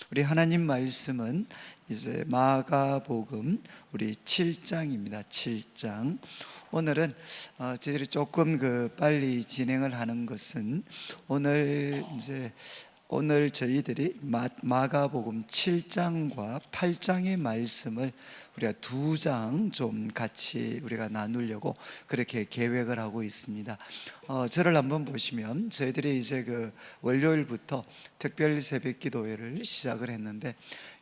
우리 하나님 말씀은 이제 마가복음 우리 7장입니다. 7장. 오늘은 저희들이 조금 빨리 진행을 하는 것은 오늘 저희들이 마가복음 7장과 8장의 말씀을 우리가 두 장 좀 같이 우리가 나누려고 그렇게 계획을 하고 있습니다. 저를 한번 보시면 저희들이 이제 월요일부터 특별 새벽 기도회를 시작을 했는데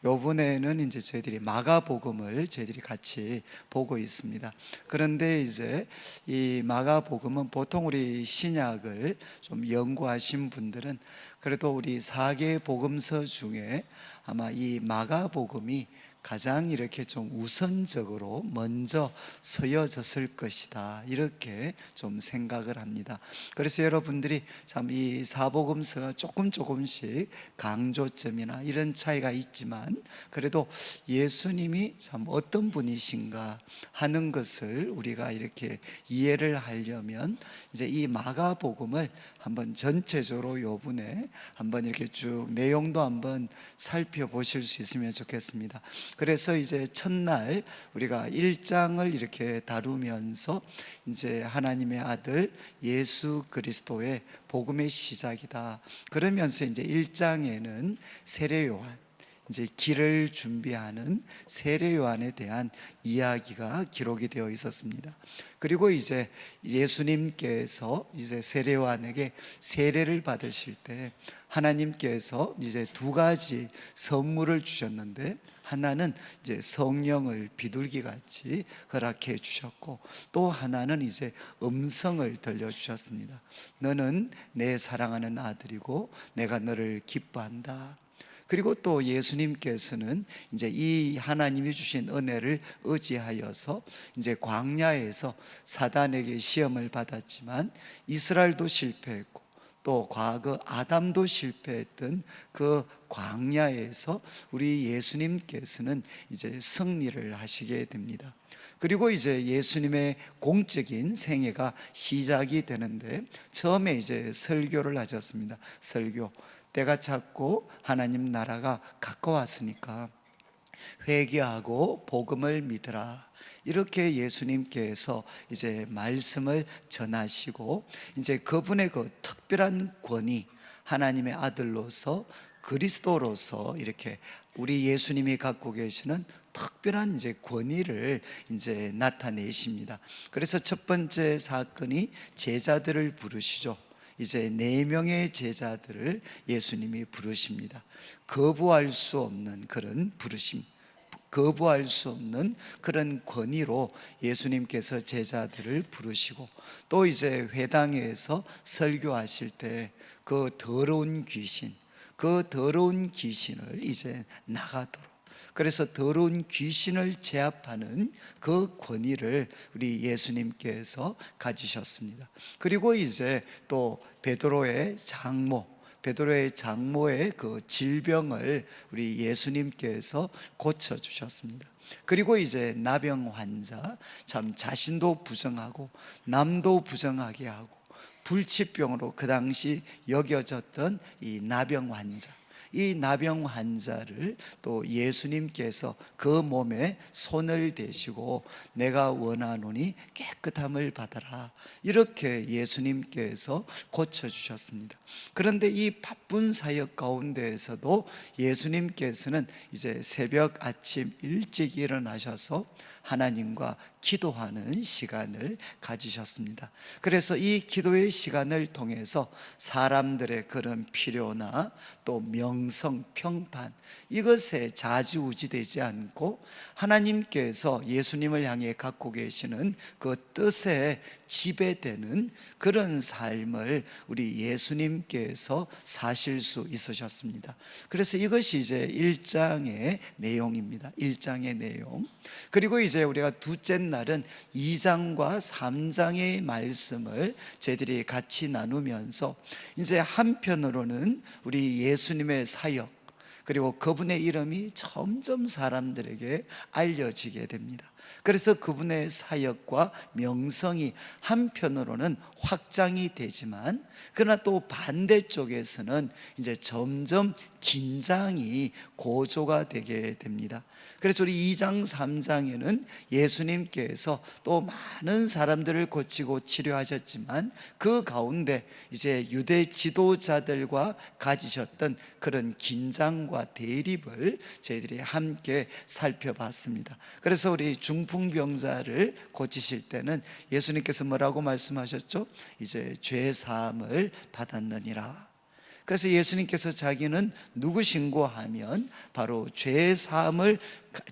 요번에는 이제 저희들이 마가복음을 저희들이 같이 보고 있습니다. 그런데 이제 이 마가복음은 보통 우리 신약을 좀 연구하신 분들은 그래도 우리 4개 복음서 중에 아마 이 마가복음이 가장 이렇게 좀 우선적으로 먼저 서여졌을 것이다, 이렇게 좀 생각을 합니다. 그래서 여러분들이 참 이 사복음서가 조금씩 강조점이나 이런 차이가 있지만 그래도 예수님이 참 어떤 분이신가 하는 것을 우리가 이렇게 이해를 하려면 이제 이 마가복음을 한번 전체적으로 요번에 한번 이렇게 쭉 내용도 한번 살펴보실 수 있으면 좋겠습니다. 그래서 이제 첫날 우리가 1장을 이렇게 다루면서 이제 하나님의 아들 예수 그리스도의 복음의 시작이다, 그러면서 이제 1장에는 세례 요한, 이제 길을 준비하는 세례 요한에 대한 이야기가 기록이 되어 있었습니다. 그리고 이제 예수님께서 이제 세례 요한에게 세례를 받으실 때 하나님께서 이제 두 가지 선물을 주셨는데, 하나는 이제 성령을 비둘기 같이 허락해 주셨고, 또 하나는 이제 음성을 들려주셨습니다. 너는 내 사랑하는 아들이고 내가 너를 기뻐한다. 그리고 또 예수님께서는 이제 이 하나님이 주신 은혜를 의지하여서 이제 광야에서 사단에게 시험을 받았지만 이스라엘도 실패했고 또 과거 아담도 실패했던 그 광야에서 우리 예수님께서는 이제 승리를 하시게 됩니다. 그리고 이제 예수님의 공적인 생애가 시작이 되는데 처음에 이제 설교를 하셨습니다. 설교. 때가 찼고 하나님 나라가 가까웠으니까 회개하고 복음을 믿으라, 이렇게 예수님께서 이제 말씀을 전하시고, 이제 그분의 그 특별한 권위, 하나님의 아들로서 그리스도로서 이렇게 우리 예수님이 갖고 계시는 특별한 이제 권위를 이제 나타내십니다. 그래서 첫 번째 사건이 제자들을 부르시죠. 이제 4명의 제자들을 예수님이 부르십니다. 거부할 수 없는 그런 부르심, 거부할 수 없는 그런 권위로 예수님께서 제자들을 부르시고, 또 이제 회당에서 설교하실 때 그 더러운 귀신을 이제 나가도록, 그래서 더러운 귀신을 제압하는 그 권위를 우리 예수님께서 가지셨습니다. 그리고 이제 또 베드로의 장모의 그 질병을 우리 예수님께서 고쳐주셨습니다. 그리고 이제 나병 환자, 참 자신도 부정하고 남도 부정하게 하고 불치병으로 그 당시 여겨졌던 이 나병 환자, 이 나병 환자를 또 예수님께서 그 몸에 손을 대시고 내가 원하노니 깨끗함을 받아라, 이렇게 예수님께서 고쳐주셨습니다. 그런데 이 바쁜 사역 가운데에서도 예수님께서는 이제 새벽 아침 일찍 일어나셔서 하나님과 기도하는 시간을 가지셨습니다. 그래서 이 기도의 시간을 통해서 사람들의 그런 필요나 또 명성, 평판, 이것에 좌지우지되지 않고 하나님께서 예수님을 향해 갖고 계시는 그 뜻에 지배되는 그런 삶을 우리 예수님께서 사실 수 있으셨습니다. 그래서 이것이 이제 1장의 내용입니다. 1장의 내용. 그리고 이제 우리가 둘째 날은 2장과 3장의 말씀을 저희들이 같이 나누면서 이제 한편으로는 우리 예수님의 사역, 그리고 그분의 이름이 점점 사람들에게 알려지게 됩니다. 그래서 그분의 사역과 명성이 한편으로는 확장이 되지만, 그러나 또 반대쪽에서는 이제 점점 긴장이 고조가 되게 됩니다. 그래서 우리 2장 3장에는 예수님께서 또 많은 사람들을 고치고 치료하셨지만, 그 가운데 이제 유대 지도자들과 가지셨던 그런 긴장과 대립을 저희들이 함께 살펴봤습니다. 그래서 우리 중풍병자를 고치실 때는 예수님께서 뭐라고 말씀하셨죠? 이제 죄 사함을 받았느니라. 그래서 예수님께서 자기는 누구신고 하면 바로 죄 사함을,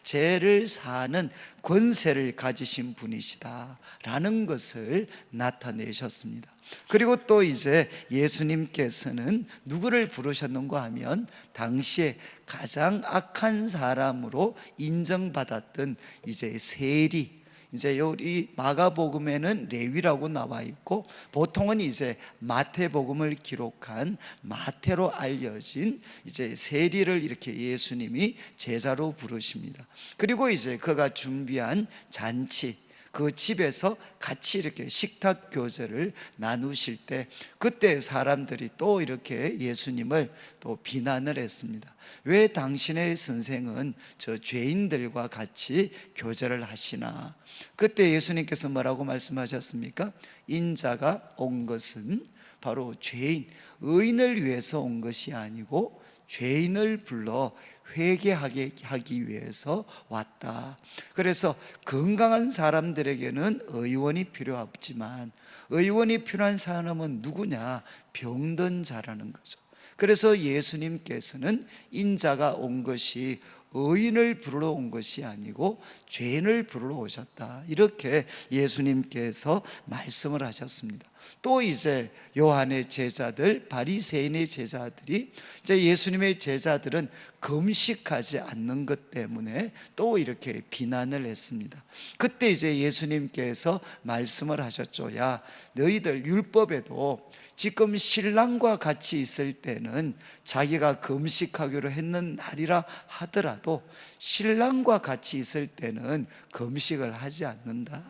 죄를 사하는 권세를 가지신 분이시다 라는 것을 나타내셨습니다. 그리고 또 이제 예수님께서는 누구를 부르셨는가 하면 당시에 가장 악한 사람으로 인정받았던 이제 세리, 이제 이 마가복음에는 레위라고 나와 있고, 보통은 이제 마태복음을 기록한 마태로 알려진 이제 세리를 이렇게 예수님이 제자로 부르십니다. 그리고 이제 그가 준비한 잔치, 그 집에서 같이 이렇게 식탁 교제를 나누실 때, 그때 사람들이 또 이렇게 예수님을 또 비난을 했습니다. 왜 당신의 선생은 저 죄인들과 같이 교제를 하시나? 그때 예수님께서 뭐라고 말씀하셨습니까? 인자가 온 것은 바로 죄인, 의인을 위해서 온 것이 아니고 죄인을 불러 회개하게 하기 위해서 왔다. 그래서 건강한 사람들에게는 의원이 필요 없지만, 의원이 필요한 사람은 누구냐? 병든 자라는 거죠. 그래서 예수님께서는 인자가 온 것이 의인을 부르러 온 것이 아니고 죄인을 부르러 오셨다, 이렇게 예수님께서 말씀을 하셨습니다. 또 이제 요한의 제자들, 바리새인의 제자들이, 이제 예수님의 제자들은 금식하지 않는 것 때문에 또 이렇게 비난을 했습니다. 그때 이제 예수님께서 말씀을 하셨죠. 야, 너희들 율법에도 지금 신랑과 같이 있을 때는 자기가 금식하기로 했는 날이라 하더라도 신랑과 같이 있을 때는 금식을 하지 않는다.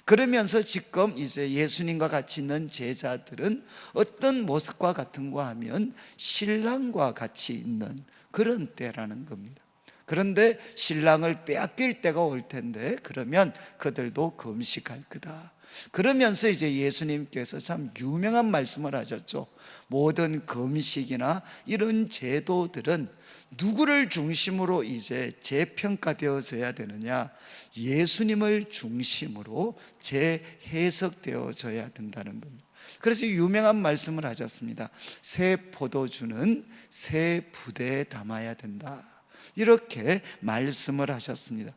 그러면서 지금 이제 예수님과 같이 있는 제자들은 어떤 모습과 같은가 하면 신랑과 같이 있는 그런 때라는 겁니다. 그런데 신랑을 빼앗길 때가 올 텐데 그러면 그들도 금식할 거다. 그러면서 이제 예수님께서 참 유명한 말씀을 하셨죠. 모든 금식이나 이런 제도들은 누구를 중심으로 이제 재평가되어져야 되느냐? 예수님을 중심으로 재해석되어져야 된다는 겁니다. 그래서 유명한 말씀을 하셨습니다. 새 포도주는 새 부대에 담아야 된다, 이렇게 말씀을 하셨습니다.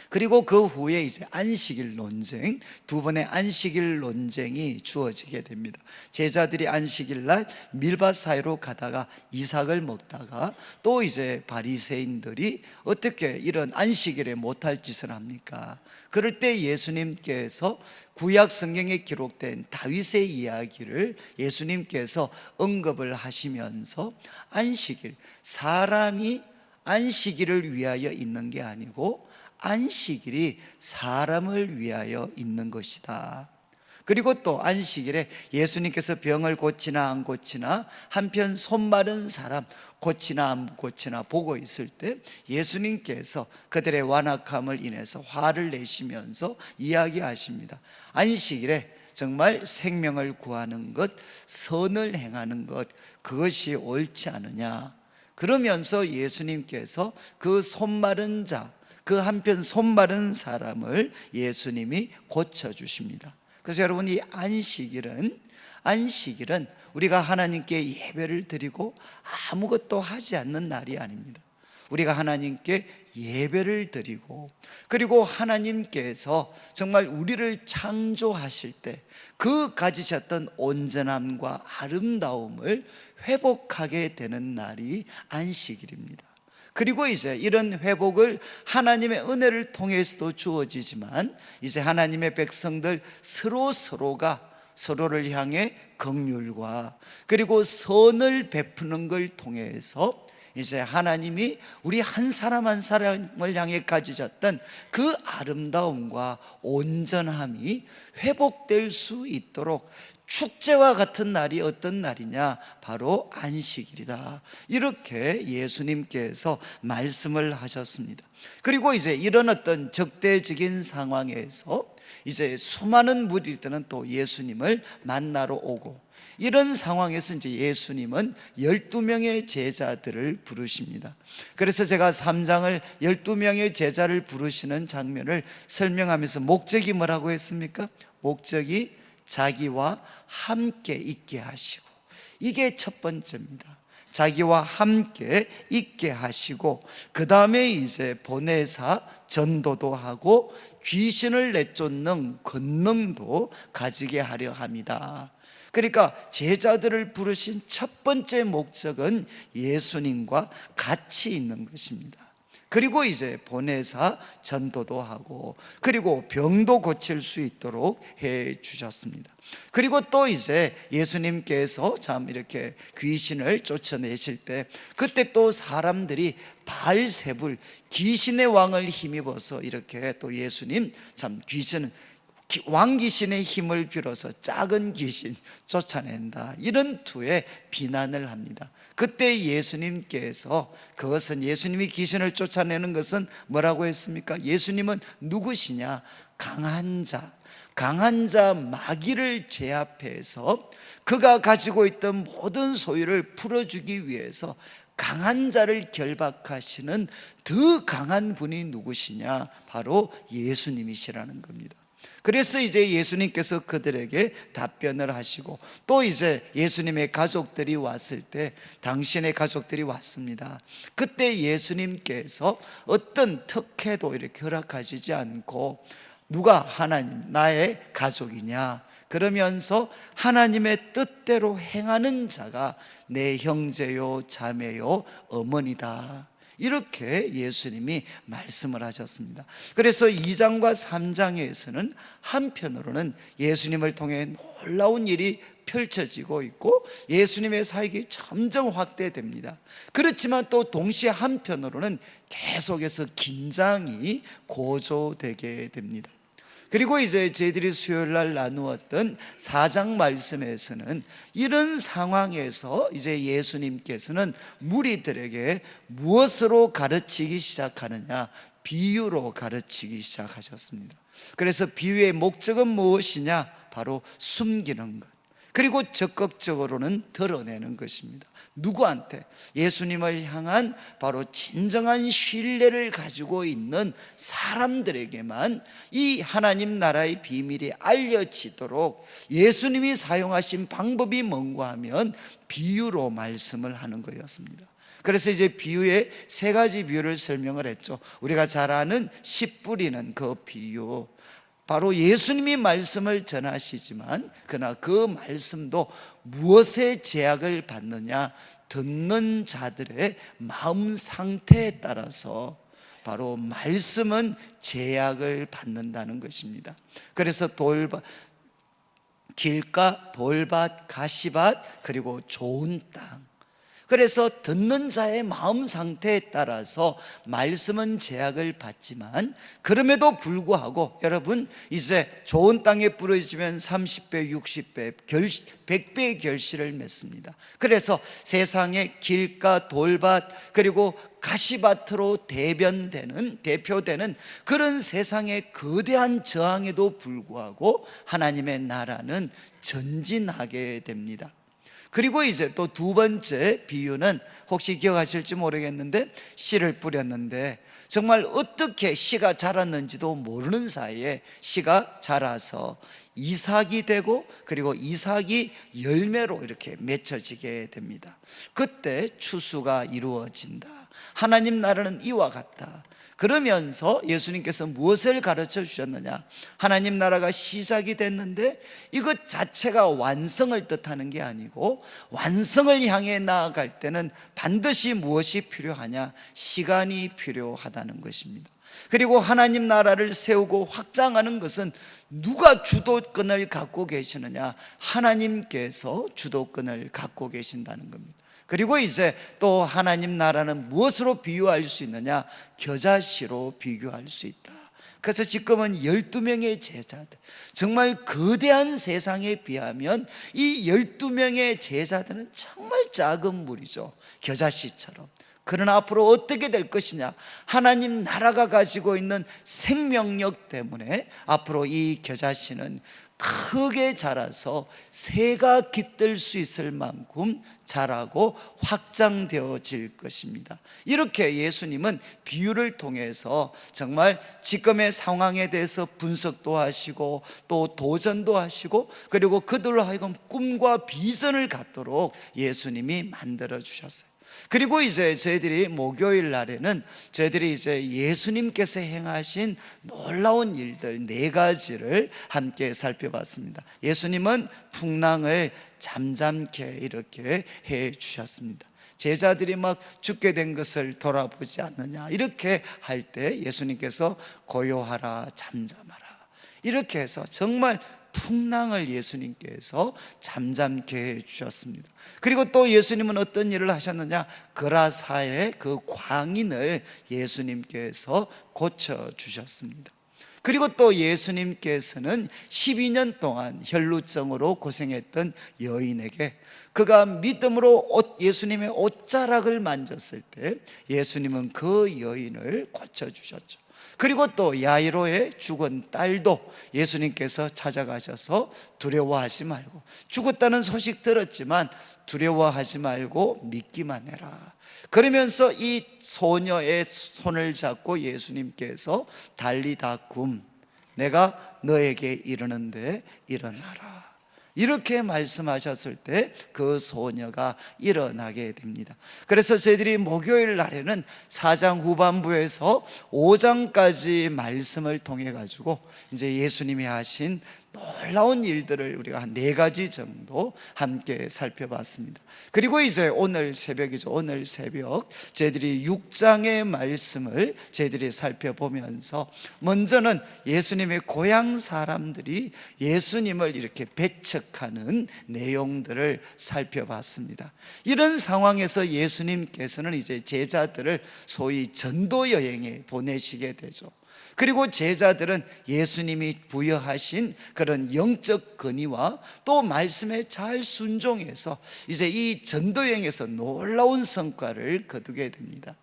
그리고 그 후에 이제 안식일 논쟁, 두 번의 안식일 논쟁이 주어지게 됩니다. 제자들이 안식일 날 밀밭 사이로 가다가 이삭을 먹다가, 또 이제 바리새인들이 어떻게 이런 안식일에 못할 짓을 합니까? 그럴 때 예수님께서 구약 성경에 기록된 다윗의 이야기를 예수님께서 언급을 하시면서, 안식일, 사람이 안식일을 위하여 있는 게 아니고 안식일이 사람을 위하여 있는 것이다. 그리고 또 안식일에 예수님께서 병을 고치나 안 고치나, 한편 손 마른 사람 고치나 안 고치나 보고 있을 때 예수님께서 그들의 완악함을 인해서 화를 내시면서 이야기하십니다. 안식일에 정말 생명을 구하는 것, 선을 행하는 것, 그것이 옳지 않으냐. 그러면서 예수님께서 그 손 마른 자, 그 한편 손 마른 사람을 예수님이 고쳐주십니다. 그래서 여러분, 이 안식일은 우리가 하나님께 예배를 드리고 아무것도 하지 않는 날이 아닙니다. 우리가 하나님께 예배를 드리고, 그리고 하나님께서 정말 우리를 창조하실 때 그 가지셨던 온전함과 아름다움을 회복하게 되는 날이 안식일입니다. 그리고 이제 이런 회복을 하나님의 은혜를 통해서도 주어지지만, 이제 하나님의 백성들 서로가 서로를 향해 긍휼과 그리고 선을 베푸는 걸 통해서 이제 하나님이 우리 한 사람 한 사람을 향해 가지셨던 그 아름다움과 온전함이 회복될 수 있도록 축제와 같은 날이 어떤 날이냐? 바로 안식일이다. 이렇게 예수님께서 말씀을 하셨습니다. 그리고 이제 이런 어떤 적대적인 상황에서 이제 수많은 무리들은 또 예수님을 만나러 오고, 이런 상황에서 이제 예수님은 12명의 제자들을 부르십니다. 그래서 제가 3장을 12명의 제자를 부르시는 장면을 설명하면서 목적이 뭐라고 했습니까? 목적이 자기와 함께 있게 하시고, 이게 첫 번째입니다. 자기와 함께 있게 하시고, 그 다음에 이제 보내사 전도도 하고 귀신을 내쫓는 권능도 가지게 하려 합니다. 그러니까 제자들을 부르신 첫 번째 목적은 예수님과 같이 있는 것입니다. 그리고 이제 보내사 전도도 하고, 그리고 병도 고칠 수 있도록 해 주셨습니다. 그리고 또 이제 예수님께서 참 이렇게 귀신을 쫓아내실 때, 그때 또 사람들이 바알세불 귀신의 왕을 힘입어서 이렇게 또 예수님 참 귀신은 왕귀신의 힘을 빌어서 작은 귀신 쫓아낸다, 이런 투의 비난을 합니다. 그때 예수님께서, 그것은 예수님이 귀신을 쫓아내는 것은 뭐라고 했습니까? 예수님은 누구시냐? 강한 자 마귀를 제압해서 그가 가지고 있던 모든 소유를 풀어주기 위해서 강한 자를 결박하시는 더 강한 분이 누구시냐? 바로 예수님이시라는 겁니다. 그래서 이제 예수님께서 그들에게 답변을 하시고, 또 이제 예수님의 가족들이 왔을 때, 당신의 가족들이 왔습니다. 그때 예수님께서 어떤 특혜도 이렇게 허락하시지 않고, 누가 하나님 나의 가족이냐? 그러면서 하나님의 뜻대로 행하는 자가 내 형제요 자매요 어머니다, 이렇게 예수님이 말씀을 하셨습니다. 그래서 2장과 3장에서는 한편으로는 예수님을 통해 놀라운 일이 펼쳐지고 있고 예수님의 사역이 점점 확대됩니다. 그렇지만 또 동시에 한편으로는 계속해서 긴장이 고조되게 됩니다. 그리고 이제 저희들이 수요일날 나누었던 4장 말씀에서는 이런 상황에서 이제 예수님께서는 무리들에게 무엇으로 가르치기 시작하느냐? 비유로 가르치기 시작하셨습니다. 그래서 비유의 목적은 무엇이냐? 바로 숨기는 것, 그리고 적극적으로는 드러내는 것입니다. 누구한테? 예수님을 향한 바로 진정한 신뢰를 가지고 있는 사람들에게만 이 하나님 나라의 비밀이 알려지도록 예수님이 사용하신 방법이 뭔가 하면 비유로 말씀을 하는 거였습니다. 그래서 이제 비유의 세 가지 비유를 설명을 했죠. 우리가 잘 아는 씨 뿌리는 그 비유, 바로 예수님이 말씀을 전하시지만 그러나 그 말씀도 무엇의 제약을 받느냐? 듣는 자들의 마음 상태에 따라서 바로 말씀은 제약을 받는다는 것입니다. 그래서 길가, 돌밭, 가시밭, 그리고 좋은 땅, 그래서 듣는 자의 마음 상태에 따라서 말씀은 제약을 받지만, 그럼에도 불구하고 여러분 이제 좋은 땅에 뿌려지면 30배, 60배, 100배의 결실을 맺습니다. 그래서 세상의 길가, 돌밭, 그리고 가시밭으로 대표되는 그런 세상의 거대한 저항에도 불구하고 하나님의 나라는 전진하게 됩니다. 그리고 이제 또 두 번째 비유는 혹시 기억하실지 모르겠는데, 씨를 뿌렸는데 정말 어떻게 씨가 자랐는지도 모르는 사이에 씨가 자라서 이삭이 되고, 그리고 이삭이 열매로 이렇게 맺혀지게 됩니다. 그때 추수가 이루어진다. 하나님 나라는 이와 같다. 그러면서 예수님께서 무엇을 가르쳐 주셨느냐? 하나님 나라가 시작이 됐는데 이것 자체가 완성을 뜻하는 게 아니고, 완성을 향해 나아갈 때는 반드시 무엇이 필요하냐? 시간이 필요하다는 것입니다. 그리고 하나님 나라를 세우고 확장하는 것은 누가 주도권을 갖고 계시느냐? 하나님께서 주도권을 갖고 계신다는 겁니다. 그리고 이제 또 하나님 나라는 무엇으로 비유할 수 있느냐? 겨자씨로 비교할 수 있다. 그래서 지금은 12명의 제자들, 정말 거대한 세상에 비하면 이 12명의 제자들은 정말 작은 무리죠. 겨자씨처럼. 그러나 앞으로 어떻게 될 것이냐? 하나님 나라가 가지고 있는 생명력 때문에 앞으로 이 겨자씨는 크게 자라서 새가 깃들 수 있을 만큼 자라고 확장되어질 것입니다. 이렇게 예수님은 비유를 통해서 정말 지금의 상황에 대해서 분석도 하시고 또 도전도 하시고, 그리고 그들로 하여금 꿈과 비전을 갖도록 예수님이 만들어 주셨어요. 그리고 이제 저희들이 목요일 날에는 저희들이 이제 예수님께서 행하신 놀라운 일들 4가지를 함께 살펴봤습니다. 예수님은 풍랑을 잠잠케 이렇게 해 주셨습니다. 제자들이 막 죽게 된 것을 돌아보지 않느냐 이렇게 할 때 예수님께서 고요하라 잠잠하라 이렇게 해서 정말 풍랑을 예수님께서 잠잠케 해 주셨습니다. 그리고 또 예수님은 어떤 일을 하셨느냐? 그라사의 그 광인을 예수님께서 고쳐 주셨습니다. 그리고 또 예수님께서는 12년 동안 혈루증으로 고생했던 여인에게 그가 믿음으로 예수님의 옷자락을 만졌을 때 예수님은 그 여인을 고쳐주셨죠. 그리고 또 야이로의 죽은 딸도 예수님께서 찾아가셔서 두려워하지 말고, 죽었다는 소식 들었지만 두려워하지 말고 믿기만 해라. 그러면서 이 소녀의 손을 잡고 예수님께서 달리다 굼, 내가 너에게 이르는데 일어나라, 이렇게 말씀하셨을 때 그 소녀가 일어나게 됩니다. 그래서 저희들이 목요일 날에는 4장 후반부에서 5장까지 말씀을 통해 가지고 이제 예수님이 하신 놀라운 일들을 우리가 한 4가지 정도 함께 살펴봤습니다. 그리고 이제 오늘 새벽이죠. 오늘 새벽 저희들이 6장의 말씀을 저희들이 살펴보면서 먼저는 예수님의 고향 사람들이 예수님을 이렇게 배척하는 내용들을 살펴봤습니다. 이런 상황에서 예수님께서는 이제 제자들을 소위 전도 여행에 보내시게 되죠. 그리고 제자들은 예수님이 부여하신 그런 영적 권위와 또 말씀에 잘 순종해서 이제 이 전도여행에서 놀라운 성과를 거두게 됩니다.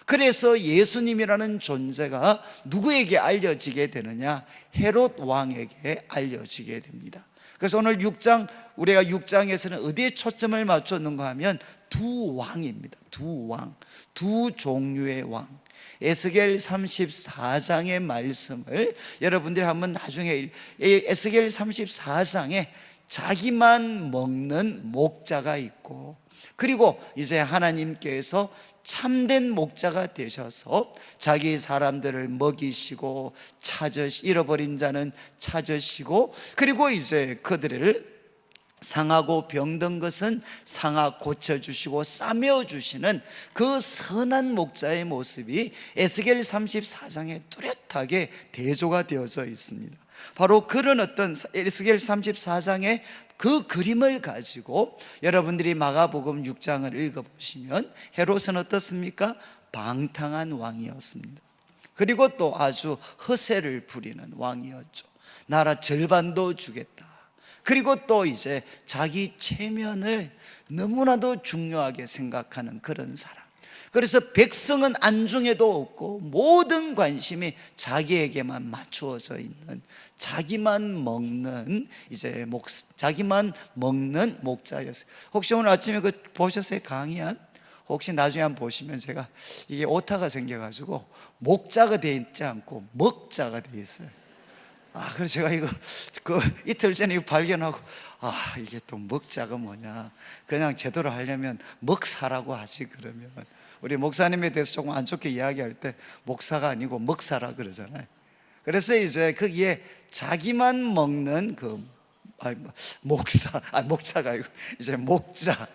그래서 예수님이라는 존재가 누구에게 알려지게 되느냐? 헤롯 왕에게 알려지게 됩니다. 그래서 오늘 6장, 우리가 6장에서는 어디에 초점을 맞췄는가 하면 두 왕입니다. 두 왕, 두 종류의 왕. 에스겔 34장의 말씀을 여러분들이 한번 나중에, 에스겔 34장에 자기만 먹는 목자가 있고, 그리고 이제 하나님께서 참된 목자가 되셔서 자기 사람들을 먹이시고 잃어버린 자는 찾으시고, 그리고 이제 그들을 상하고 병든 것은 상하 고쳐주시고 싸매어주시는 그 선한 목자의 모습이 에스겔 34장에 뚜렷하게 대조가 되어져 있습니다. 바로 그런 어떤 에스겔 34장의 그 그림을 가지고 여러분들이 마가복음 6장을 읽어보시면 헤롯은 어떻습니까? 방탕한 왕이었습니다. 그리고 또 아주 허세를 부리는 왕이었죠. 나라 절반도 주겠다. 그리고 또 이제 자기 체면을 너무나도 중요하게 생각하는 그런 사람. 그래서 백성은 안중에도 없고 모든 관심이 자기에게만 맞추어져 있는, 자기만 먹는 자기만 먹는 목자였어요. 혹시 오늘 아침에 그 보셨어요? 강의한? 혹시 나중에 한번 보시면 제가 이게 오타가 생겨가지고 목자가 되어 있지 않고 먹자가 되어 있어요. 그래서 제가 이거 이틀 전에 이거 발견하고, 이게 또 먹자가 뭐냐, 그냥 제대로 하려면 먹사라고 하지. 그러면 우리 목사님에 대해서 조금 안 좋게 이야기할 때 목사가 아니고 먹사라 그러잖아요. 그래서 이제 거기에 자기만 먹는 목자가 아니고 이제 목자,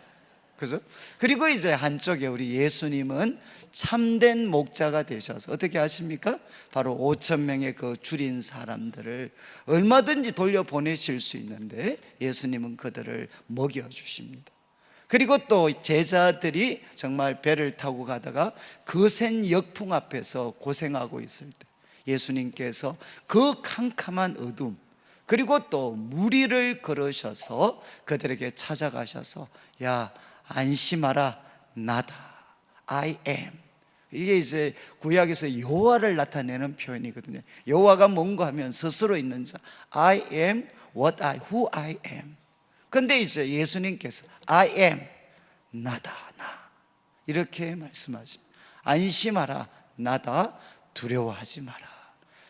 그죠? 그리고 이제 한쪽에 우리 예수님은 참된 목자가 되셔서 어떻게 하십니까? 바로 5천 명의 그 줄인 사람들을 얼마든지 돌려보내실 수 있는데 예수님은 그들을 먹여주십니다. 그리고 또 제자들이 정말 배를 타고 가다가 거센 역풍 앞에서 고생하고 있을 때 예수님께서 그 캄캄한 어둠, 그리고 또 무리를 걸으셔서 그들에게 찾아가셔서 야, 안심하라, 나다, I am. 이게 이제 구약에서 여호와를 나타내는 표현이거든요. 여호와가 뭔가 하면 스스로 있는 자, I am who I am. 근데 이제 예수님께서 I am, 나다, 나, 이렇게 말씀하십니다. 안심하라, 나다, 두려워하지 마라.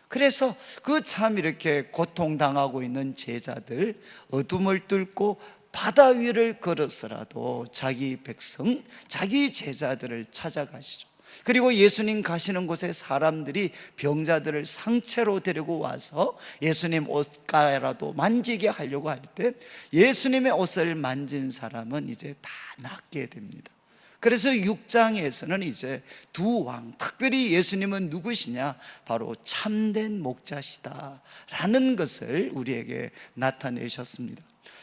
그래서 그 참 이렇게 고통당하고 있는 제자들, 어둠을 뚫고 바다 위를 걸어서라도 자기 백성, 자기 제자들을 찾아가시죠. 그리고 예수님 가시는 곳에 사람들이 병자들을 상체로 데리고 와서 예수님 옷가라도 만지게 하려고 할 때 예수님의 옷을 만진 사람은 이제 다 낫게 됩니다. 그래서 6장에서는 이제 두 왕, 특별히 예수님은 누구시냐? 바로 참된 목자시다 라는 것을 우리에게 나타내셨습니다.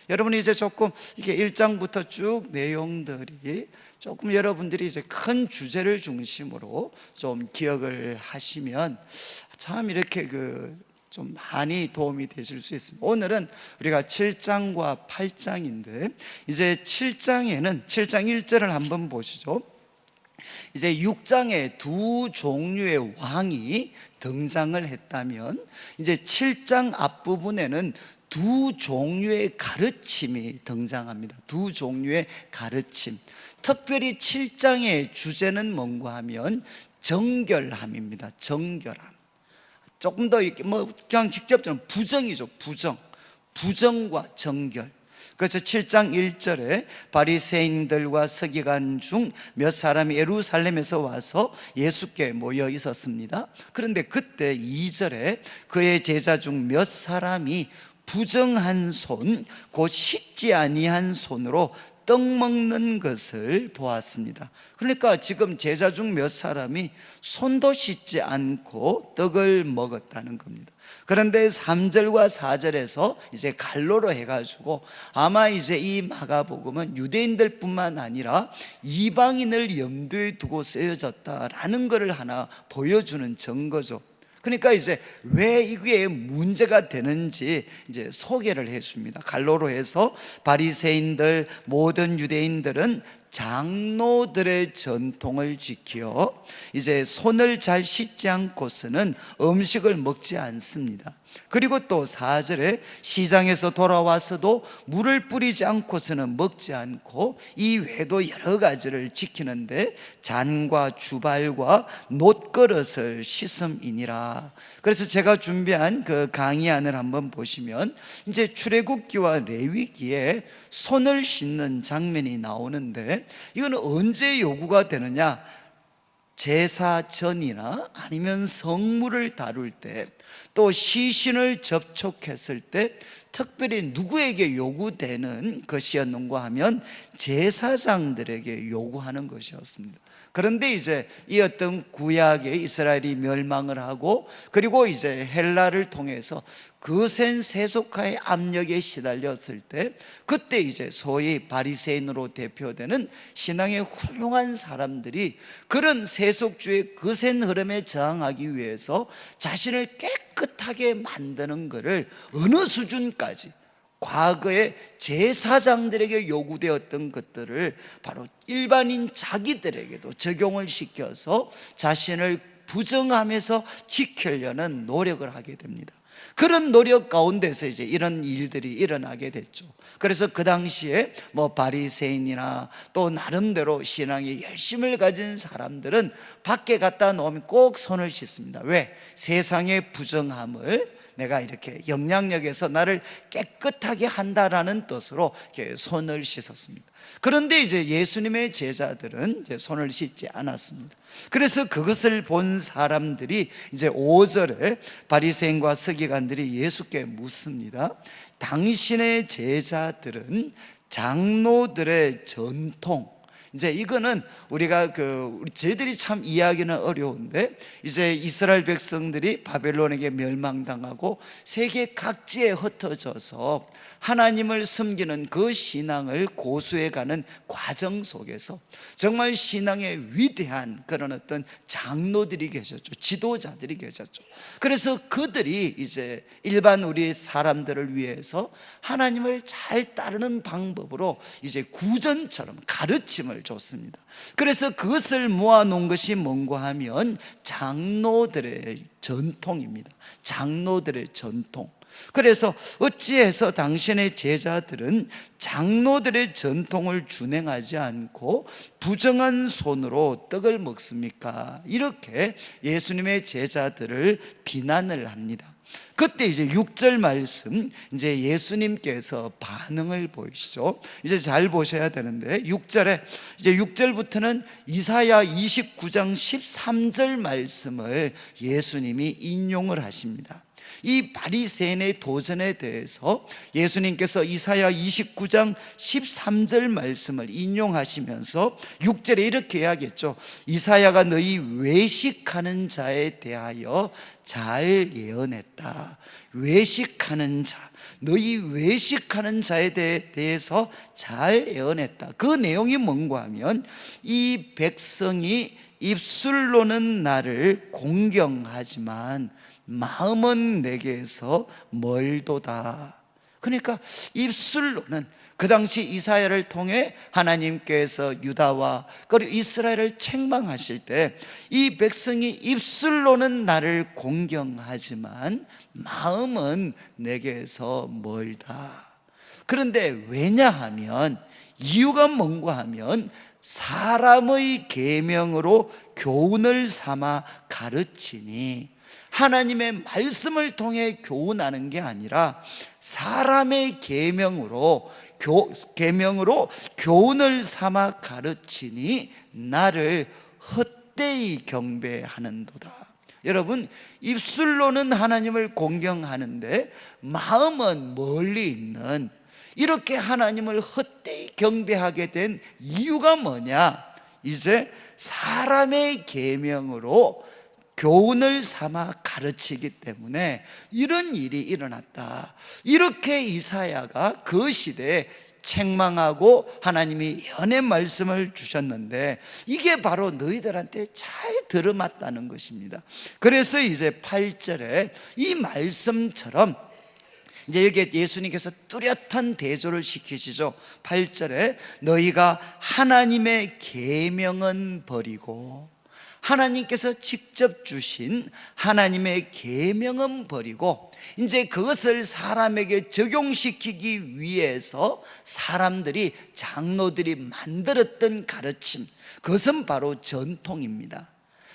여러분, 이제 조금 이게 1장부터 쭉 내용들이 조금 여러분들이 이제 큰 주제를 중심으로 좀 기억을 하시면 참 이렇게 좀 많이 도움이 되실 수 있습니다. 오늘은 우리가 7장과 8장인데 이제 7장에는 7장 1절을 한번 보시죠. 이제 6장에 두 종류의 왕이 등장을 했다면 이제 7장 앞부분에는 두 종류의 가르침이 등장합니다. 두 종류의 가르침. 특별히 7장의 주제는 뭔가 하면 정결함입니다. 정결함. 조금 더 그냥 직접적으로 부정이죠. 부정과 정결. 그래서 7장 1절에 바리새인들과 서기관 중 몇 사람이 예루살렘에서 와서 예수께 모여 있었습니다. 그런데 그때 2절에 그의 제자 중 몇 사람이 부정한 손, 곧 씻지 아니한 손으로 떡 먹는 것을 보았습니다. 그러니까 지금 제자 중 몇 사람이 손도 씻지 않고 떡을 먹었다는 겁니다. 그런데 3절과 4절에서 이제 갈로로 해가지고 아마 이제 이 마가복음은 유대인들 뿐만 아니라 이방인을 염두에 두고 쓰여졌다라는 것을 하나 보여주는 증거죠. 그러니까 이제 왜 이게 문제가 되는지 이제 소개를 했습니다. 갈로로 해서 바리새인들, 모든 유대인들은 장로들의 전통을 지켜 이제 손을 잘 씻지 않고서는 음식을 먹지 않습니다. 그리고 또 4절에 시장에서 돌아와서도 물을 뿌리지 않고서는 먹지 않고 이 외에도 여러 가지를 지키는데 잔과 주발과 놋그릇을 씻음이니라. 그래서 제가 준비한 그 강의안을 한번 보시면 이제 출애굽기와 레위기에 손을 씻는 장면이 나오는데 이거는 언제 요구가 되느냐? 제사 전이나 아니면 성물을 다룰 때, 또 시신을 접촉했을 때 특별히 누구에게 요구되는 것이었는가 하면 제사장들에게 요구하는 것이었습니다. 그런데 이제 이 어떤 구약의 이스라엘이 멸망을 하고 그리고 이제 헬라를 통해서 거센 세속화의 압력에 시달렸을 때 그때 이제 소위 바리새인으로 대표되는 신앙의 훌륭한 사람들이 그런 세속주의 거센 흐름에 저항하기 위해서 자신을 깨끗하게 만드는 것을 어느 수준까지 과거에 제사장들에게 요구되었던 것들을 바로 일반인 자기들에게도 적용을 시켜서 자신을 부정하면서 지키려는 노력을 하게 됩니다. 그런 노력 가운데서 이제 이런 일들이 일어나게 됐죠. 그래서 그 당시에 바리새인이나 또 나름대로 신앙에 열심을 가진 사람들은 밖에 갖다 놓으면 꼭 손을 씻습니다. 왜? 세상의 부정함을 내가 이렇게 영향력에서 나를 깨끗하게 한다라는 뜻으로 이렇게 손을 씻었습니다. 그런데 이제 예수님의 제자들은 이제 손을 씻지 않았습니다. 그래서 그것을 본 사람들이 이제 5절에 바리새인과 서기관들이 예수께 묻습니다. 당신의 제자들은 장로들의 전통, 이제 이거는 우리가 저희들이 참 이해하기는 어려운데, 이제 이스라엘 백성들이 바벨론에게 멸망당하고 세계 각지에 흩어져서 하나님을 섬기는 그 신앙을 고수해가는 과정 속에서 정말 신앙의 위대한 그런 어떤 장로들이 계셨죠. 지도자들이 계셨죠. 그래서 그들이 이제 일반 우리 사람들을 위해서 하나님을 잘 따르는 방법으로 이제 구전처럼 가르침을 줬습니다. 그래서 그것을 모아놓은 것이 뭔가 하면 장로들의 전통입니다. 장로들의 전통. 그래서 어찌해서 당신의 제자들은 장로들의 전통을 준행하지 않고 부정한 손으로 떡을 먹습니까? 이렇게 예수님의 제자들을 비난을 합니다. 그때 이제 6절 말씀, 이제 예수님께서 반응을 보이시죠. 이제 잘 보셔야 되는데, 6절에 이제 6절부터는 이사야 29장 13절 말씀을 예수님이 인용을 하십니다. 이 바리새인의 도전에 대해서 예수님께서 이사야 29장 13절 말씀을 인용하시면서 6절에 이렇게 이야기했죠. 이사야가 너희 외식하는 자에 대하여 잘 예언했다. 외식하는 자, 너희 외식하는 자에 대해서 잘 예언했다. 그 내용이 뭔가 하면, 이 백성이 입술로는 나를 공경하지만 마음은 내게서 멀도다. 그러니까 입술로는, 그 당시 이사야를 통해 하나님께서 유다와 그리고 이스라엘을 책망하실 때 이 백성이 입술로는 나를 공경하지만 마음은 내게서 멀다. 그런데 왜냐하면, 이유가 뭔가 하면, 사람의 계명으로 교훈을 삼아 가르치니, 하나님의 말씀을 통해 교훈하는 게 아니라 사람의 계명으로 교훈을 삼아 가르치니 나를 헛되이 경배하는도다. 여러분, 입술로는 하나님을 공경하는데 마음은 멀리 있는, 이렇게 하나님을 헛되이 경배하게 된 이유가 뭐냐? 이제 사람의 계명으로 교훈을 삼아 가르치기 때문에 이런 일이 일어났다. 이렇게 이사야가 그 시대에 책망하고 하나님이 예언의 말씀을 주셨는데, 이게 바로 너희들한테 잘 들어맞다는 것입니다. 그래서 이제 8절에 이 말씀처럼 이제 여기에 예수님께서 뚜렷한 대조를 시키시죠. 8절에 너희가 하나님의 계명은 버리고, 하나님께서 직접 주신 하나님의 계명은 버리고 이제 그것을 사람에게 적용시키기 위해서 사람들이, 장로들이 만들었던 가르침, 그것은 바로 전통입니다.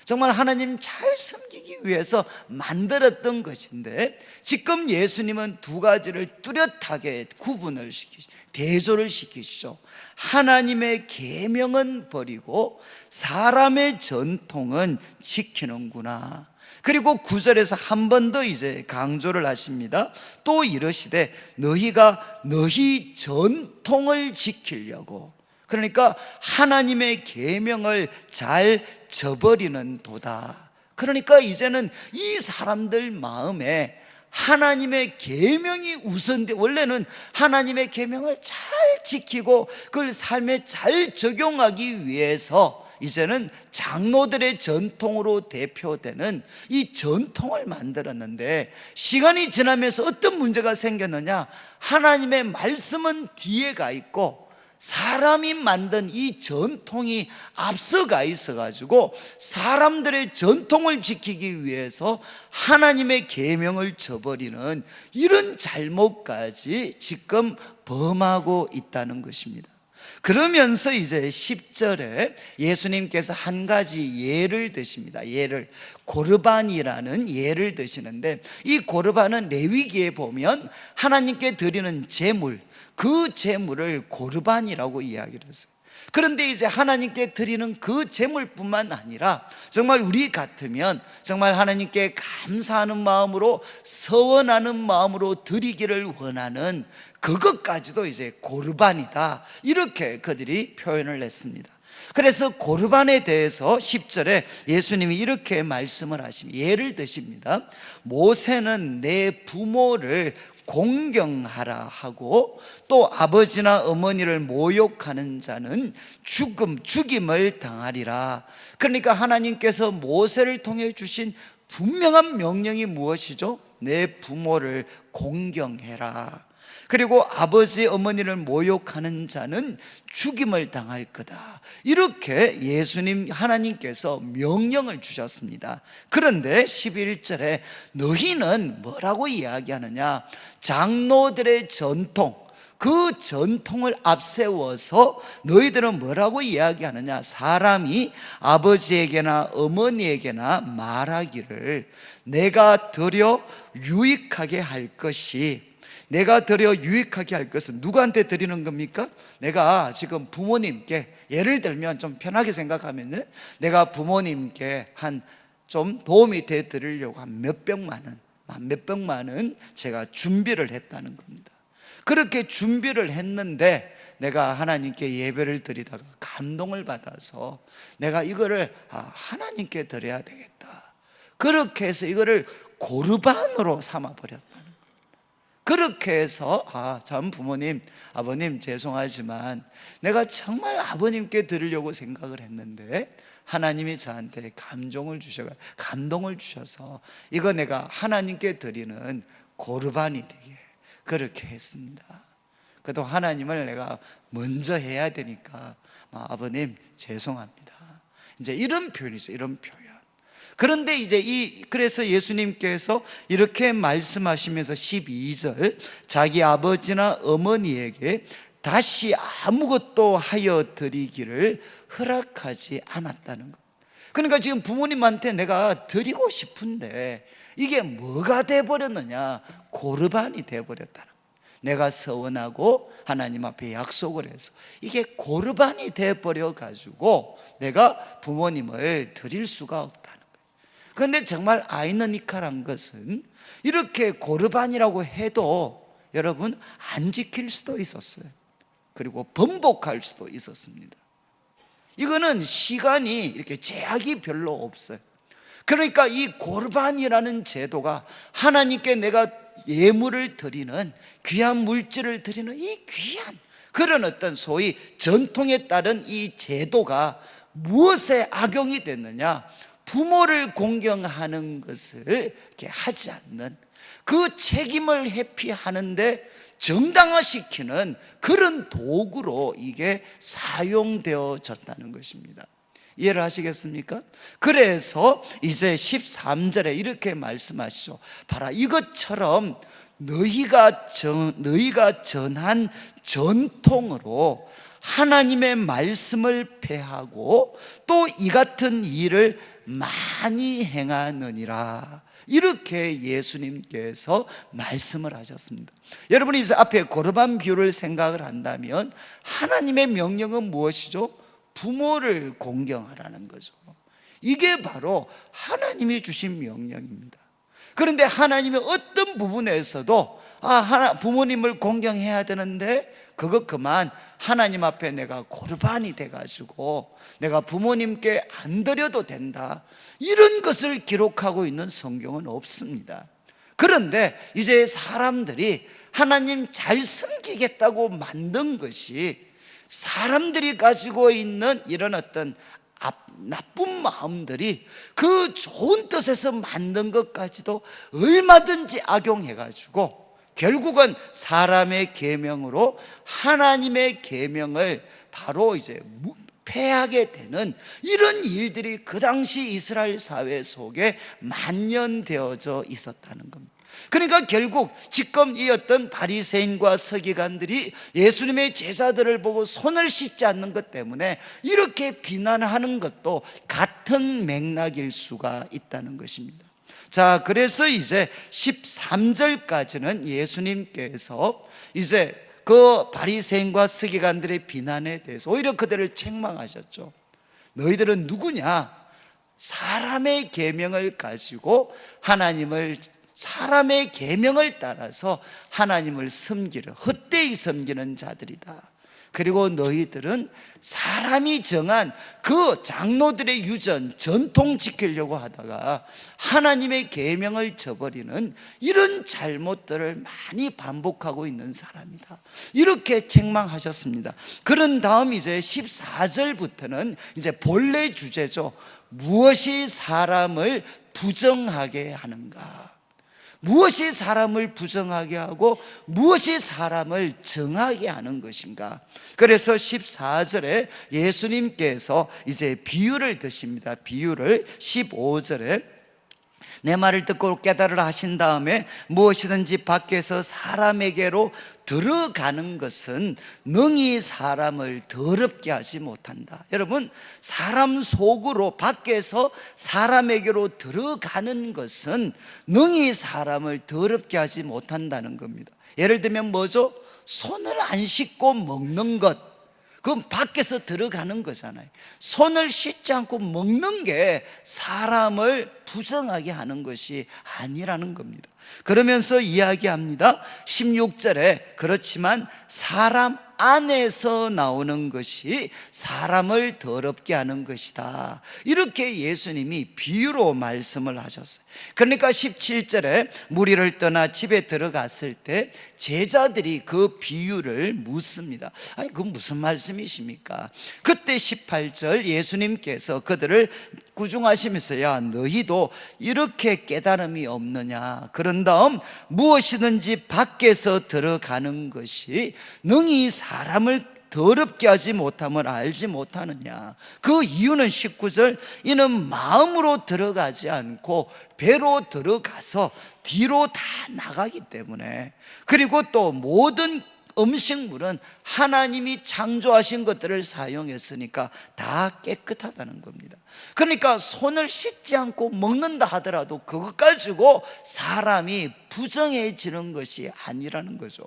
정말 하나님 잘 섬기기 위해서 만들었던 것인데, 지금 예수님은 두 가지를 뚜렷하게 구분을 시키시죠. 대조를 시키시죠. 하나님의 계명은 버리고 사람의 전통은 지키는구나. 그리고 9절에서 한 번 더 이제 강조를 하십니다. 또 이러시되 너희가 너희 전통을 지키려고, 그러니까 하나님의 계명을 잘 저버리는 도다. 그러니까 이제는 이 사람들 마음에 하나님의 계명이 우선돼, 원래는 하나님의 계명을 잘 지키고 그걸 삶에 잘 적용하기 위해서 이제는 장로들의 전통으로 대표되는 이 전통을 만들었는데, 시간이 지나면서 어떤 문제가 생겼느냐? 하나님의 말씀은 뒤에 가 있고 사람이 만든 이 전통이 앞서가 있어가지고 사람들의 전통을 지키기 위해서 하나님의 계명을 저버리는 이런 잘못까지 지금 범하고 있다는 것입니다. 그러면서 이제 10절에 예수님께서 한 가지 예를 드십니다. 예를, 고르반이라는 예를 드시는데, 이 고르반은 레위기에 보면 하나님께 드리는 제물, 그 제물을 고르반이라고 이야기를 했어요. 그런데 이제 하나님께 드리는 그 제물뿐만 아니라 정말 우리 같으면 정말 하나님께 감사하는 마음으로, 서원하는 마음으로 드리기를 원하는 그것까지도 이제 고르반이다, 이렇게 그들이 표현을 했습니다. 그래서 고르반에 대해서 10절에 예수님이 이렇게 말씀을 하십니다. 예를 드십니다. 모세는 내 부모를 공경하라 하고 또 아버지나 어머니를 모욕하는 자는 죽임을 당하리라. 그러니까 하나님께서 모세를 통해 주신 분명한 명령이 무엇이죠? 내 부모를 공경해라. 그리고 아버지 어머니를 모욕하는 자는 죽임을 당할 거다. 이렇게 예수님 하나님께서 명령을 주셨습니다. 그런데 11절에 너희는 뭐라고 이야기하느냐? 장로들의 전통, 그 전통을 앞세워서 너희들은 뭐라고 이야기하느냐? 사람이 아버지에게나 어머니에게나 말하기를 내가 드려 유익하게 할 것이, 내가 드려 유익하게 할 것은 누구한테 드리는 겁니까? 내가 지금 부모님께, 예를 들면 좀 편하게 생각하면 내가 부모님께 한 좀 도움이 돼 드리려고 한 몇백만 원 제가 준비를 했다는 겁니다. 그렇게 준비를 했는데 내가 하나님께 예배를 드리다가 감동을 받아서 내가 이거를 하나님께 드려야 되겠다. 그렇게 해서 이거를 고르반으로 삼아버렸다는 거예요. 그렇게 해서 참 부모님, 아버님 죄송하지만 내가 정말 아버님께 드리려고 생각을 했는데 하나님이 저한테 감동을 주셔서 이거 내가 하나님께 드리는 고르반이 되게 그렇게 했습니다. 그래도 하나님을 내가 먼저 해야 되니까 아버님 죄송합니다. 이제 이런 표현이 있어요. 이런 표현. 그런데 이제 그래서 예수님께서 이렇게 말씀하시면서 12절 자기 아버지나 어머니에게 다시 아무것도 하여 드리기를 허락하지 않았다는 것. 그러니까 지금 부모님한테 내가 드리고 싶은데 이게 뭐가 돼버렸느냐? 고르반이 돼버렸다는 거예요. 내가 서원하고 하나님 앞에 약속을 해서 이게 고르반이 돼버려 가지고 내가 부모님을 드릴 수가 없다는 거예요. 그런데 정말 아이러니컬한 것은 이렇게 고르반이라고 해도 여러분 안 지킬 수도 있었어요. 그리고 번복할 수도 있었습니다. 이거는 시간이 이렇게 제약이 별로 없어요. 그러니까 이 고르반이라는 제도가 하나님께 내가 예물을 드리는, 귀한 물질을 드리는 이 귀한 그런 어떤 소위 전통에 따른 이 제도가 무엇에 악용이 됐느냐? 부모를 공경하는 것을 이렇게 하지 않는, 그 책임을 회피하는데 정당화시키는 그런 도구로 이게 사용되어졌다는 것입니다. 이해를 하시겠습니까? 그래서 이제 13절에 이렇게 말씀하시죠. 봐라, 이것처럼 너희가 전한 전통으로 하나님의 말씀을 폐하고 또 이 같은 일을 많이 행하느니라. 이렇게 예수님께서 말씀을 하셨습니다. 여러분이 이제 앞에 고르반 비유를 생각을 한다면 하나님의 명령은 무엇이죠? 부모를 공경하라는 거죠. 이게 바로 하나님이 주신 명령입니다. 그런데 하나님의 어떤 부분에서도 부모님을 공경해야 되는데 그것 그만 하나님 앞에 내가 고르반이 돼가지고 내가 부모님께 안 드려도 된다, 이런 것을 기록하고 있는 성경은 없습니다. 그런데 이제 사람들이 하나님 잘 섬기겠다고 만든 것이 사람들이 가지고 있는 이런 어떤 나쁜 마음들이 그 좋은 뜻에서 만든 것까지도 얼마든지 악용해가지고 결국은 사람의 계명으로 하나님의 계명을 바로 이제 폐하게 되는 이런 일들이 그 당시 이스라엘 사회 속에 만연되어져 있었다는 겁니다. 그러니까 결국 지금 이 어떤 바리새인과 서기관들이 예수님의 제자들을 보고 손을 씻지 않는 것 때문에 이렇게 비난하는 것도 같은 맥락일 수가 있다는 것입니다. 자, 그래서 이제 13절까지는 예수님께서 이제 그 바리새인과 서기관들의 비난에 대해서 오히려 그들을 책망하셨죠. 너희들은 누구냐? 사람의 계명을 가지고 사람의 계명을 따라서 하나님을 섬기려 헛되이 섬기는 자들이다. 그리고 너희들은 사람이 정한 그 장로들의 유전, 전통 지키려고 하다가 하나님의 계명을 저버리는 이런 잘못들을 많이 반복하고 있는 사람이다, 이렇게 책망하셨습니다. 그런 다음 이제 14절부터는 이제 본래 주제죠. 무엇이 사람을 부정하게 하는가? 무엇이 사람을 부정하게 하고 무엇이 사람을 정하게 하는 것인가? 그래서 14절에 예수님께서 이제 비유를 드십니다. 비유를 15절에 내 말을 듣고 깨달으라 하신 다음에 무엇이든지 밖에서 사람에게로 들어가는 것은 능히 사람을 더럽게 하지 못한다. 여러분, 사람 속으로 밖에서 사람에게로 들어가는 것은 능히 사람을 더럽게 하지 못한다는 겁니다. 예를 들면 뭐죠? 손을 안 씻고 먹는 것, 그건 밖에서 들어가는 거잖아요. 손을 씻지 않고 먹는 게 사람을 부정하게 하는 것이 아니라는 겁니다. 그러면서 이야기합니다. 16절에 그렇지만 사람 안에서 나오는 것이 사람을 더럽게 하는 것이다, 이렇게 예수님이 비유로 말씀을 하셨어요. 그러니까 17절에 무리를 떠나 집에 들어갔을 때 제자들이 그 비유를 묻습니다. 아니, 그건 무슨 말씀이십니까? 그때 18절 예수님께서 그들을 꾸중하시면서 야, 너희도 이렇게 깨달음이 없느냐? 그런 다음 무엇이든지 밖에서 들어가는 것이 능히 사람을 더럽게 하지 못함을 알지 못하느냐? 그 이유는 19절, 이는 마음으로 들어가지 않고 배로 들어가서 뒤로 다 나가기 때문에, 그리고 또 모든 음식물은 하나님이 창조하신 것들을 사용했으니까 다 깨끗하다는 겁니다. 그러니까 손을 씻지 않고 먹는다 하더라도 그것 가지고 사람이 부정해지는 것이 아니라는 거죠.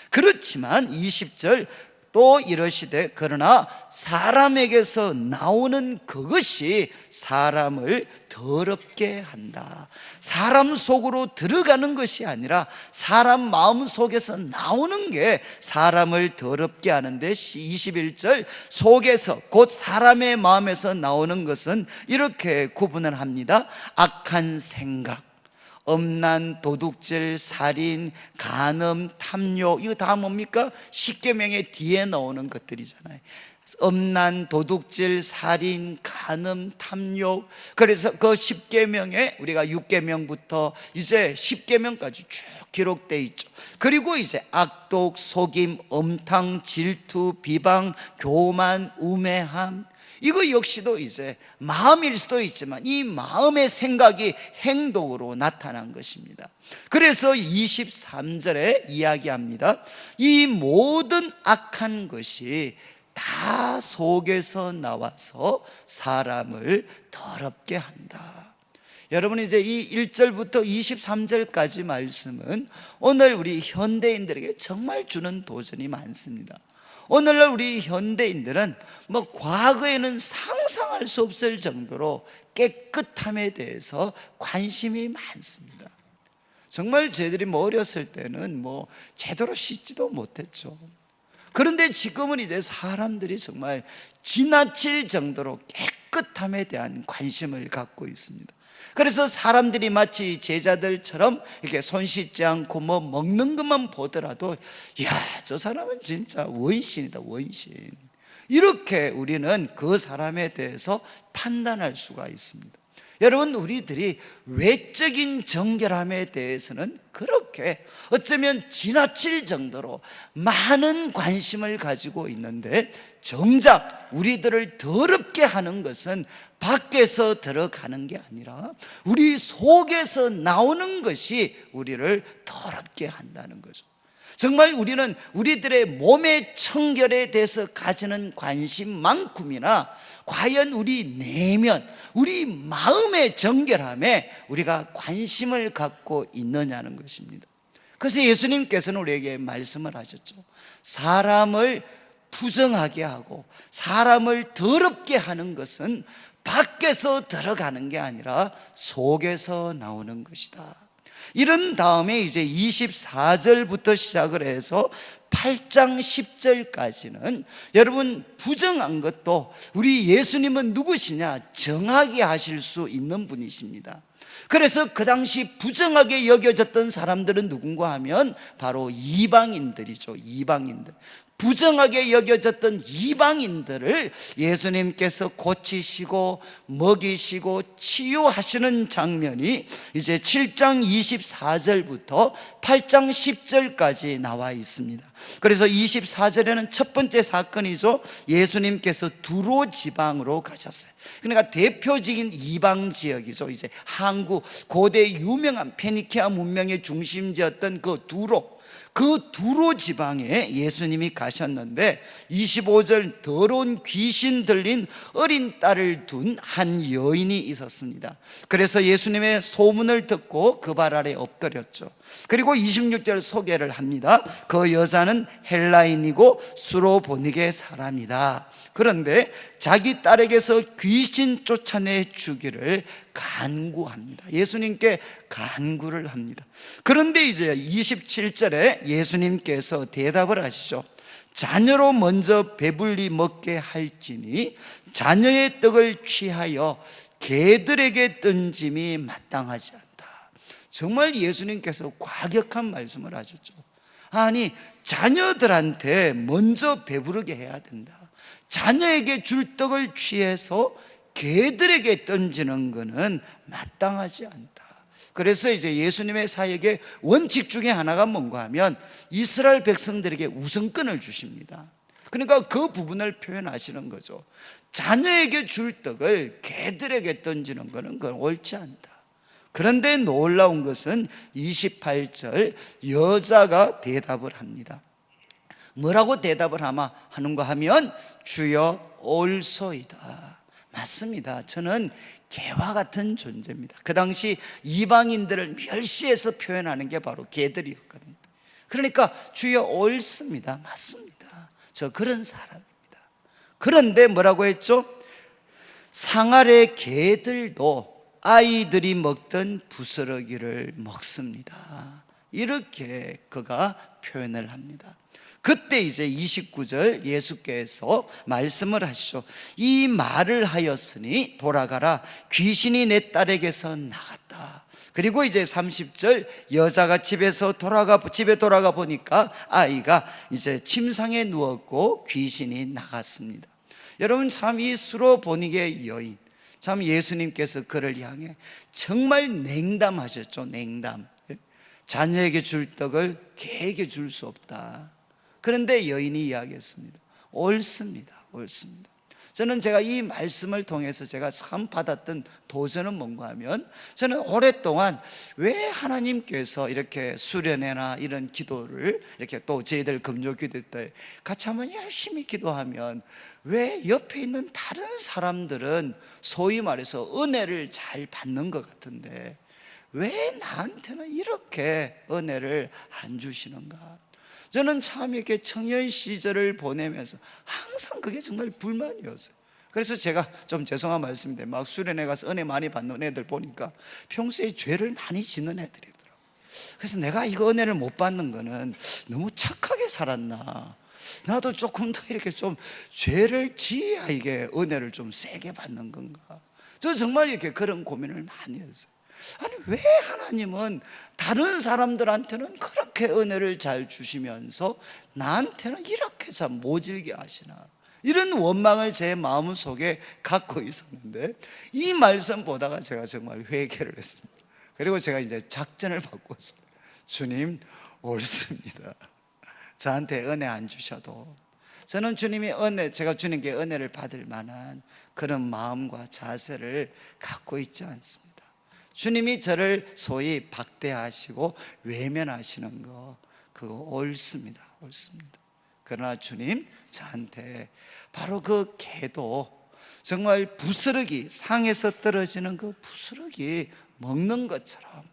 그렇지만 20절 또 이러시되 그러나 사람에게서 나오는 그것이 사람을 더럽게 한다. 사람 속으로 들어가는 것이 아니라 사람 마음 속에서 나오는 게 사람을 더럽게 하는데, 21절 속에서 곧 사람의 마음에서 나오는 것은 이렇게 구분을 합니다. 악한 생각, 음란, 도둑질, 살인, 간음, 탐욕, 이거 다 뭡니까? 십계명의 뒤에 나오는 것들이잖아요. 음란, 도둑질, 살인, 간음, 탐욕. 그래서 그 십계명에 우리가 6계명부터 이제 10계명까지 쭉 기록되어 있죠. 그리고 이제 악독, 속임, 음탕, 질투, 비방, 교만, 우매함, 이거 역시도 이제 마음일 수도 있지만 이 마음의 생각이 행동으로 나타난 것입니다. 그래서 23절에 이야기합니다. 이 모든 악한 것이 다 속에서 나와서 사람을 더럽게 한다. 여러분, 이제 이 1절부터 23절까지 말씀은 오늘 우리 현대인들에게 정말 주는 도전이 많습니다. 오늘날 우리 현대인들은 과거에는 상상할 수 없을 정도로 깨끗함에 대해서 관심이 많습니다. 정말 저희들이 어렸을 때는 제대로 씻지도 못했죠. 그런데 지금은 이제 사람들이 정말 지나칠 정도로 깨끗함에 대한 관심을 갖고 있습니다. 그래서 사람들이 마치 제자들처럼 이렇게 손 씻지 않고 먹는 것만 보더라도 야, 저 사람은 진짜 원신이다, 원신, 이렇게 우리는 그 사람에 대해서 판단할 수가 있습니다. 여러분, 우리들이 외적인 정결함에 대해서는 그렇게 어쩌면 지나칠 정도로 많은 관심을 가지고 있는데, 정작 우리들을 더럽게 하는 것은 밖에서 들어가는 게 아니라 우리 속에서 나오는 것이 우리를 더럽게 한다는 거죠. 정말 우리는 우리들의 몸의 청결에 대해서 가지는 관심만큼이나 과연 우리 내면, 우리 마음의 정결함에 우리가 관심을 갖고 있느냐는 것입니다. 그래서 예수님께서는 우리에게 말씀을 하셨죠. 사람을 부정하게 하고 사람을 더럽게 하는 것은 밖에서 들어가는 게 아니라 속에서 나오는 것이다. 이런 다음에 이제 24절부터 시작을 해서 8장 10절까지는 여러분 부정한 것도 우리 예수님은 누구시냐 정하게 하실 수 있는 분이십니다. 그래서 그 당시 부정하게 여겨졌던 사람들은 누군가 하면 바로 이방인들이죠. 이방인들, 부정하게 여겨졌던 이방인들을 예수님께서 고치시고 먹이시고 치유하시는 장면이 이제 7장 24절부터 8장 10절까지 나와 있습니다. 그래서 24절에는 첫 번째 사건이죠. 예수님께서 두로 지방으로 가셨어요. 그러니까 대표적인 이방 지역이죠. 이제 항구, 고대 유명한 페니키아 문명의 중심지였던 그 두로 지방에 예수님이 가셨는데 25절 더러운 귀신 들린 어린 딸을 둔 한 여인이 있었습니다. 그래서 예수님의 소문을 듣고 그 발 아래 엎드렸죠. 그리고 26절 소개를 합니다. 그 여자는 헬라인이고 수로보니게 사람이다. 그런데 자기 딸에게서 귀신 쫓아내 주기를 간구합니다. 예수님께 간구를 합니다. 그런데 이제 27절에 예수님께서 대답을 하시죠. 자녀로 먼저 배불리 먹게 할지니 자녀의 떡을 취하여 개들에게 던짐이 마땅하지 않다. 정말 예수님께서 과격한 말씀을 하셨죠. 아니, 자녀들한테 먼저 배부르게 해야 된다. 자녀에게 줄 떡을 취해서 개들에게 던지는 것은 마땅하지 않다. 그래서 이제 예수님의 사역의 원칙 중에 하나가 뭔가 하면 이스라엘 백성들에게 우선권을 주십니다. 그러니까 그 부분을 표현하시는 거죠. 자녀에게 줄 떡을 개들에게 던지는 것은 그건 옳지 않다. 그런데 놀라운 것은 28절 여자가 대답을 합니다. 뭐라고 대답을 하는가 하면 주여 옳소이다. 맞습니다. 저는 개와 같은 존재입니다. 그 당시 이방인들을 멸시해서 표현하는 게 바로 개들이었거든요. 그러니까 주여 옳습니다. 맞습니다. 저 그런 사람입니다. 그런데 뭐라고 했죠? 상아래 개들도 아이들이 먹던 부스러기를 먹습니다. 이렇게 그가 표현을 합니다. 그때 이제 29절 예수께서 말씀을 하시죠. 이 말을 하였으니 돌아가라. 귀신이 내 딸에게서 나갔다. 그리고 이제 30절 여자가 집에 돌아가 보니까 아이가 이제 침상에 누웠고 귀신이 나갔습니다. 여러분 참 이 수로보니게 여인, 참 예수님께서 그를 향해 정말 냉담하셨죠. 냉담. 자녀에게 줄 떡을 개에게 줄 수 없다. 그런데 여인이 이야기했습니다. 옳습니다. 옳습니다. 저는 제가 이 말씀을 통해서 제가 참 받았던 도전은 뭔가 하면 저는 오랫동안 왜 하나님께서 이렇게 수련회나 이런 기도를 이렇게 또 저희들 금요 기도 때 같이 한번 열심히 기도하면 왜 옆에 있는 다른 사람들은 소위 말해서 은혜를 잘 받는 것 같은데 왜 나한테는 이렇게 은혜를 안 주시는가? 저는 참 이렇게 청년 시절을 보내면서 항상 그게 정말 불만이었어요. 그래서 제가 좀 죄송한 말씀인데 막 수련회 가서 은혜 많이 받는 애들 보니까 평소에 죄를 많이 짓는 애들이더라고요. 그래서 내가 이거 은혜를 못 받는 거는 너무 착하게 살았나, 나도 조금 더 이렇게 좀 죄를 지어야 이게 은혜를 좀 세게 받는 건가. 저 정말 이렇게 그런 고민을 많이 했어요. 아니 왜 하나님은 다른 사람들한테는 그렇게 은혜를 잘 주시면서 나한테는 이렇게 참 모질게 하시나, 이런 원망을 제 마음속에 갖고 있었는데 이 말씀 보다가 제가 정말 회개를 했습니다. 그리고 제가 이제 작전을 바꿨어요. 주님 옳습니다. 저한테 은혜 안 주셔도 저는 주님이 제가 주님께 은혜를 받을 만한 그런 마음과 자세를 갖고 있지 않습니다. 주님이 저를 소위 박대하시고 외면하시는 거 그거 옳습니다. 옳습니다. 그러나 주님 저한테 바로 그 개도 정말 부스러기, 상에서 떨어지는 그 부스러기 먹는 것처럼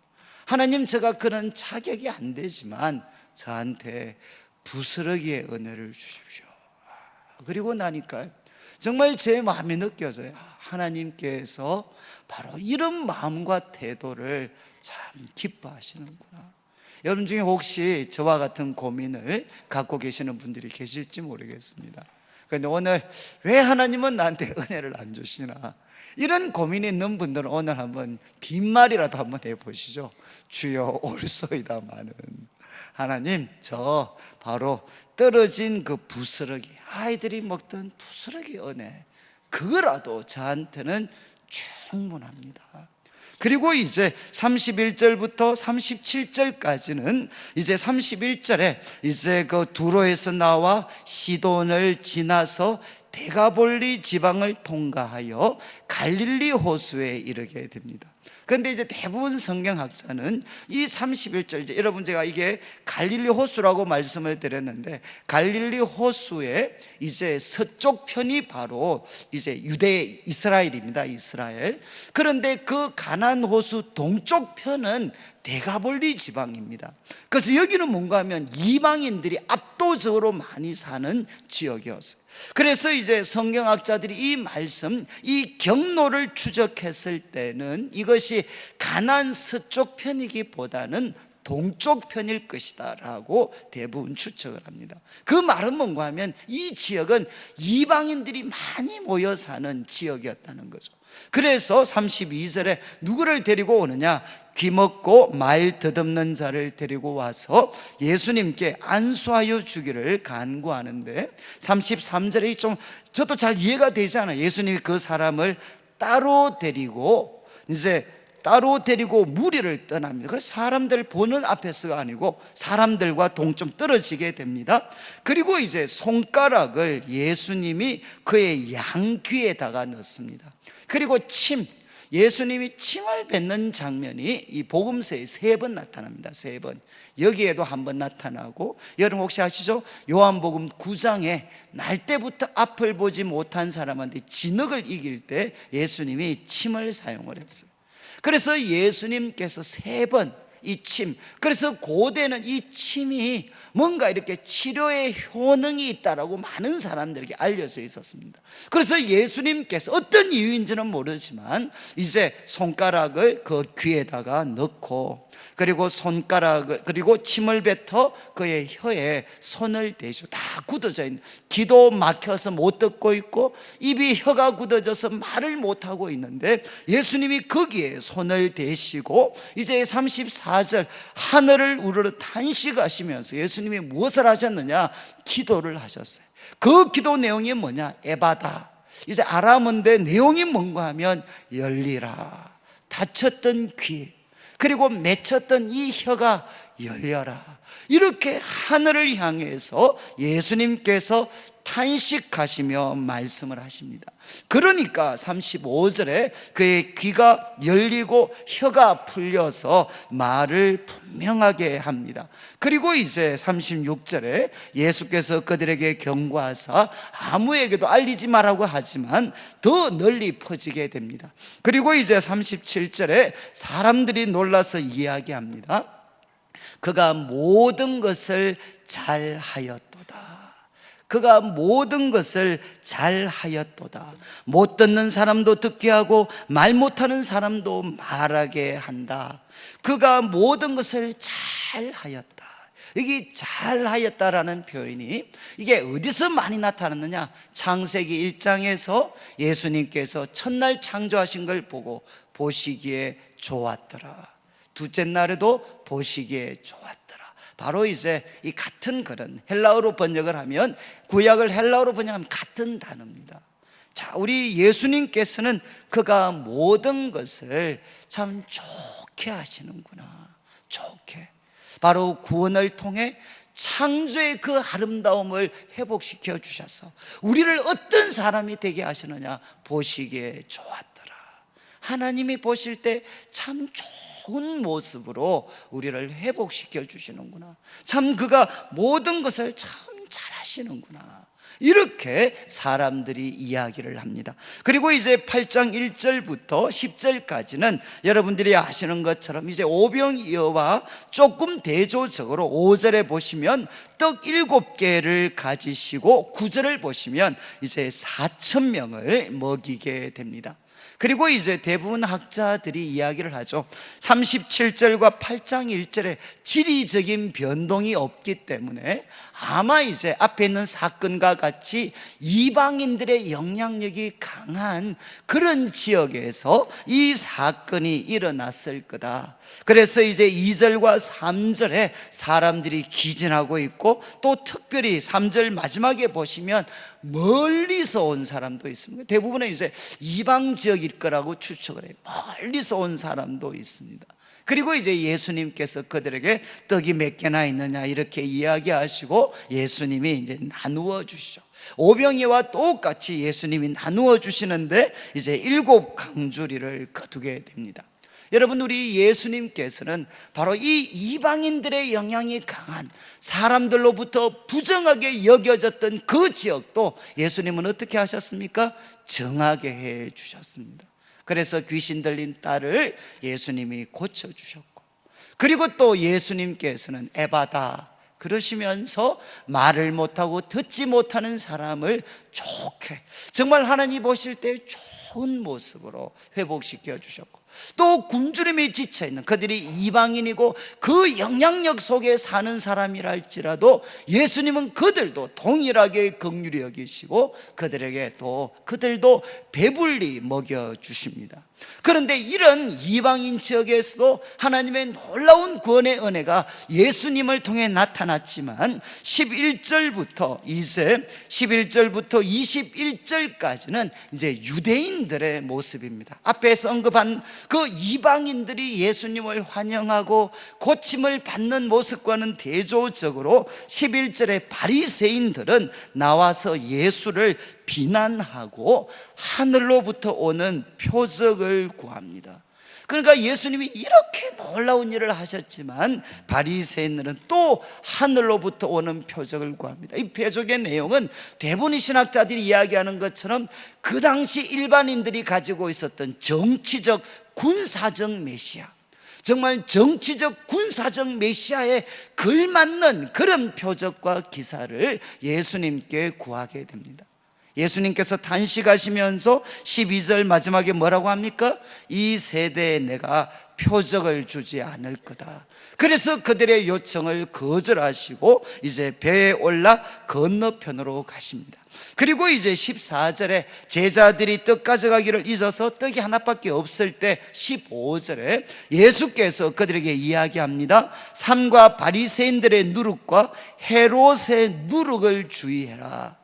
하나님 제가 그런 자격이 안 되지만 저한테 부스러기의 은혜를 주십시오. 그리고 나니까 정말 제 마음이 느껴져요. 하나님께서 바로 이런 마음과 태도를 참 기뻐하시는구나. 여러분 중에 혹시 저와 같은 고민을 갖고 계시는 분들이 계실지 모르겠습니다. 그런데 오늘 왜 하나님은 나한테 은혜를 안 주시나, 이런 고민이 있는 분들은 오늘 한번 빈말이라도 한번 해보시죠. 주여 올소이다마는, 하나님 저 바로 떨어진 그 부스러기, 아이들이 먹던 부스러기 은혜, 그거라도 저한테는 충분합니다. 그리고 이제 31절부터 37절까지는 이제 31절에 이제 그 두로에서 나와 시돈을 지나서 데가볼리 지방을 통과하여 갈릴리 호수에 이르게 됩니다. 그런데 이제 대부분 성경학자는 이 31절, 이제 여러분 제가 이게 갈릴리 호수라고 말씀을 드렸는데, 갈릴리 호수의 이제 서쪽 편이 바로 이제 유대 이스라엘입니다. 이스라엘. 그런데 그 가나안 호수 동쪽 편은 데가볼리 지방입니다. 그래서 여기는 뭔가 하면 이방인들이 압도적으로 많이 사는 지역이었어요. 그래서 이제 성경학자들이 이 말씀, 이 경로를 추적했을 때는 이것이 가나안 서쪽 편이기보다는 동쪽 편일 것이다 라고 대부분 추측을 합니다. 그 말은 뭔가 하면 이 지역은 이방인들이 많이 모여 사는 지역이었다는 거죠. 그래서 32절에 누구를 데리고 오느냐, 귀먹고 말 더듬는 자를 데리고 와서 예수님께 안수하여 주기를 간구하는데, 33절에 좀 저도 잘 이해가 되지 않아요. 예수님이 그 사람을 따로 데리고 무리를 떠납니다. 그래서 사람들 보는 앞에서가 아니고 사람들과 동좀 떨어지게 됩니다. 그리고 이제 손가락을 예수님이 그의 양귀에다가 넣습니다. 그리고 예수님이 침을 뱉는 장면이 이 복음서에 3번 나타납니다. 3번. 여기에도 한 번 나타나고, 여러분 혹시 아시죠? 요한복음 9장에 날 때부터 앞을 보지 못한 사람한테 진흙을 이길 때 예수님이 침을 사용을 했어요. 그래서 예수님께서 3번 이 침, 그래서 고대는 이 침이 뭔가 이렇게 치료의 효능이 있다라고 많은 사람들에게 알려져 있었습니다. 그래서 예수님께서 어떤 이유인지는 모르지만 이제 손가락을 그 귀에다가 넣고, 그리고 그리고 침을 뱉어 그의 혀에 손을 대시고, 다 굳어져 있는, 기도 막혀서 못 듣고 있고 입이, 혀가 굳어져서 말을 못하고 있는데 예수님이 거기에 손을 대시고, 이제 34절 하늘을 우러러 탄식하시면서 예수님이 무엇을 하셨느냐, 기도를 하셨어요. 그 기도 내용이 뭐냐, 에바다, 이제 아람어인데 내용이 뭔가 하면 열리라, 닫혔던 귀, 그리고 맺혔던 이 혀가 열려라, 이렇게 하늘을 향해서 예수님께서 탄식하시며 말씀을 하십니다. 그러니까 35절에 그의 귀가 열리고 혀가 풀려서 말을 분명하게 합니다. 그리고 이제 36절에 예수께서 그들에게 경고하사 아무에게도 알리지 말라고 하지만 더 널리 퍼지게 됩니다. 그리고 이제 37절에 사람들이 놀라서 이야기합니다. 그가 모든 것을 잘하였도다. 그가 모든 것을 잘하였도다. 못 듣는 사람도 듣게 하고 말 못하는 사람도 말하게 한다. 그가 모든 것을 잘하였다. 여기 잘하였다라는 표현이 이게 어디서 많이 나타났느냐, 창세기 1장에서 예수님께서 첫날 창조하신 걸 보고 보시기에 좋았더라. 둘째 날에도 보시기에 좋았더라. 바로 이제 이 같은 글은 헬라어로 번역을 하면, 구약을 헬라어로 번역하면 같은 단어입니다. 자, 우리 예수님께서는 그가 모든 것을 참 좋게 하시는구나. 좋게. 바로 구원을 통해 창조의 그 아름다움을 회복시켜 주셔서 우리를 어떤 사람이 되게 하시느냐, 보시기에 좋았더라. 하나님이 보실 때 참 좋은 모습으로 우리를 회복시켜 주시는구나. 참 그가 모든 것을 참 잘하시는구나. 이렇게 사람들이 이야기를 합니다. 그리고 이제 8장 1절부터 10절까지는 여러분들이 아시는 것처럼 이제 오병이어와 조금 대조적으로 5절에 보시면 떡 7개를 가지시고 9절을 보시면 이제 4,000명을 먹이게 됩니다. 그리고 이제 대부분 학자들이 이야기를 하죠. 37절과 8장 1절에 지리적인 변동이 없기 때문에 아마 이제 앞에 있는 사건과 같이 이방인들의 영향력이 강한 그런 지역에서 이 사건이 일어났을 거다. 그래서 이제 2절과 3절에 사람들이 기진하고 있고, 또 특별히 3절 마지막에 보시면 멀리서 온 사람도 있습니다. 대부분은 이제 이방 지역일 거라고 추측을 해요. 멀리서 온 사람도 있습니다. 그리고 이제 예수님께서 그들에게 떡이 몇 개나 있느냐 이렇게 이야기하시고 예수님이 이제 나누어 주시죠. 오병이와 똑같이 예수님이 나누어 주시는데 이제 7강주리를 거두게 됩니다. 여러분, 우리 예수님께서는 바로 이 이방인들의 영향이 강한 사람들로부터 부정하게 여겨졌던 그 지역도 예수님은 어떻게 하셨습니까? 정하게 해 주셨습니다. 그래서 귀신 들린 딸을 예수님이 고쳐주셨고, 그리고 또 예수님께서는 에바다 그러시면서 말을 못하고 듣지 못하는 사람을 좋게, 정말 하나님 보실 때 좋은 모습으로 회복시켜 주셨고, 또 굶주림에 지쳐있는 그들이 이방인이고 그 영향력 속에 사는 사람이라 할지라도 예수님은 그들도 동일하게 긍휼히 여기시고 그들에게 또 그들도 배불리 먹여주십니다. 그런데 이런 이방인 지역에서도 하나님의 놀라운 구원의 은혜가 예수님을 통해 나타났지만 11절부터 21절까지는 이제 유대인들의 모습입니다. 앞에서 언급한 그 이방인들이 예수님을 환영하고 고침을 받는 모습과는 대조적으로 11절에 바리새인들은 나와서 예수를 비난하고 하늘로부터 오는 표적을 구합니다. 그러니까 예수님이 이렇게 놀라운 일을 하셨지만 바리새인들은 또 하늘로부터 오는 표적을 구합니다. 이 표적의 내용은 대부분의 신학자들이 이야기하는 것처럼 그 당시 일반인들이 가지고 있었던 정치적 군사적 메시아, 정말 정치적 군사적 메시아에 걸맞는 그런 표적과 기사를 예수님께 구하게 됩니다. 예수님께서 단식하시면서 12절 마지막에 뭐라고 합니까? 이 세대에 내가 표적을 주지 않을 거다. 그래서 그들의 요청을 거절하시고 이제 배에 올라 건너편으로 가십니다. 그리고 이제 14절에 제자들이 떡 가져가기를 잊어서 떡이 하나밖에 없을 때 15절에 예수께서 그들에게 이야기합니다. 삼가 바리새인들의 누룩과 헤롯의 누룩을 주의해라.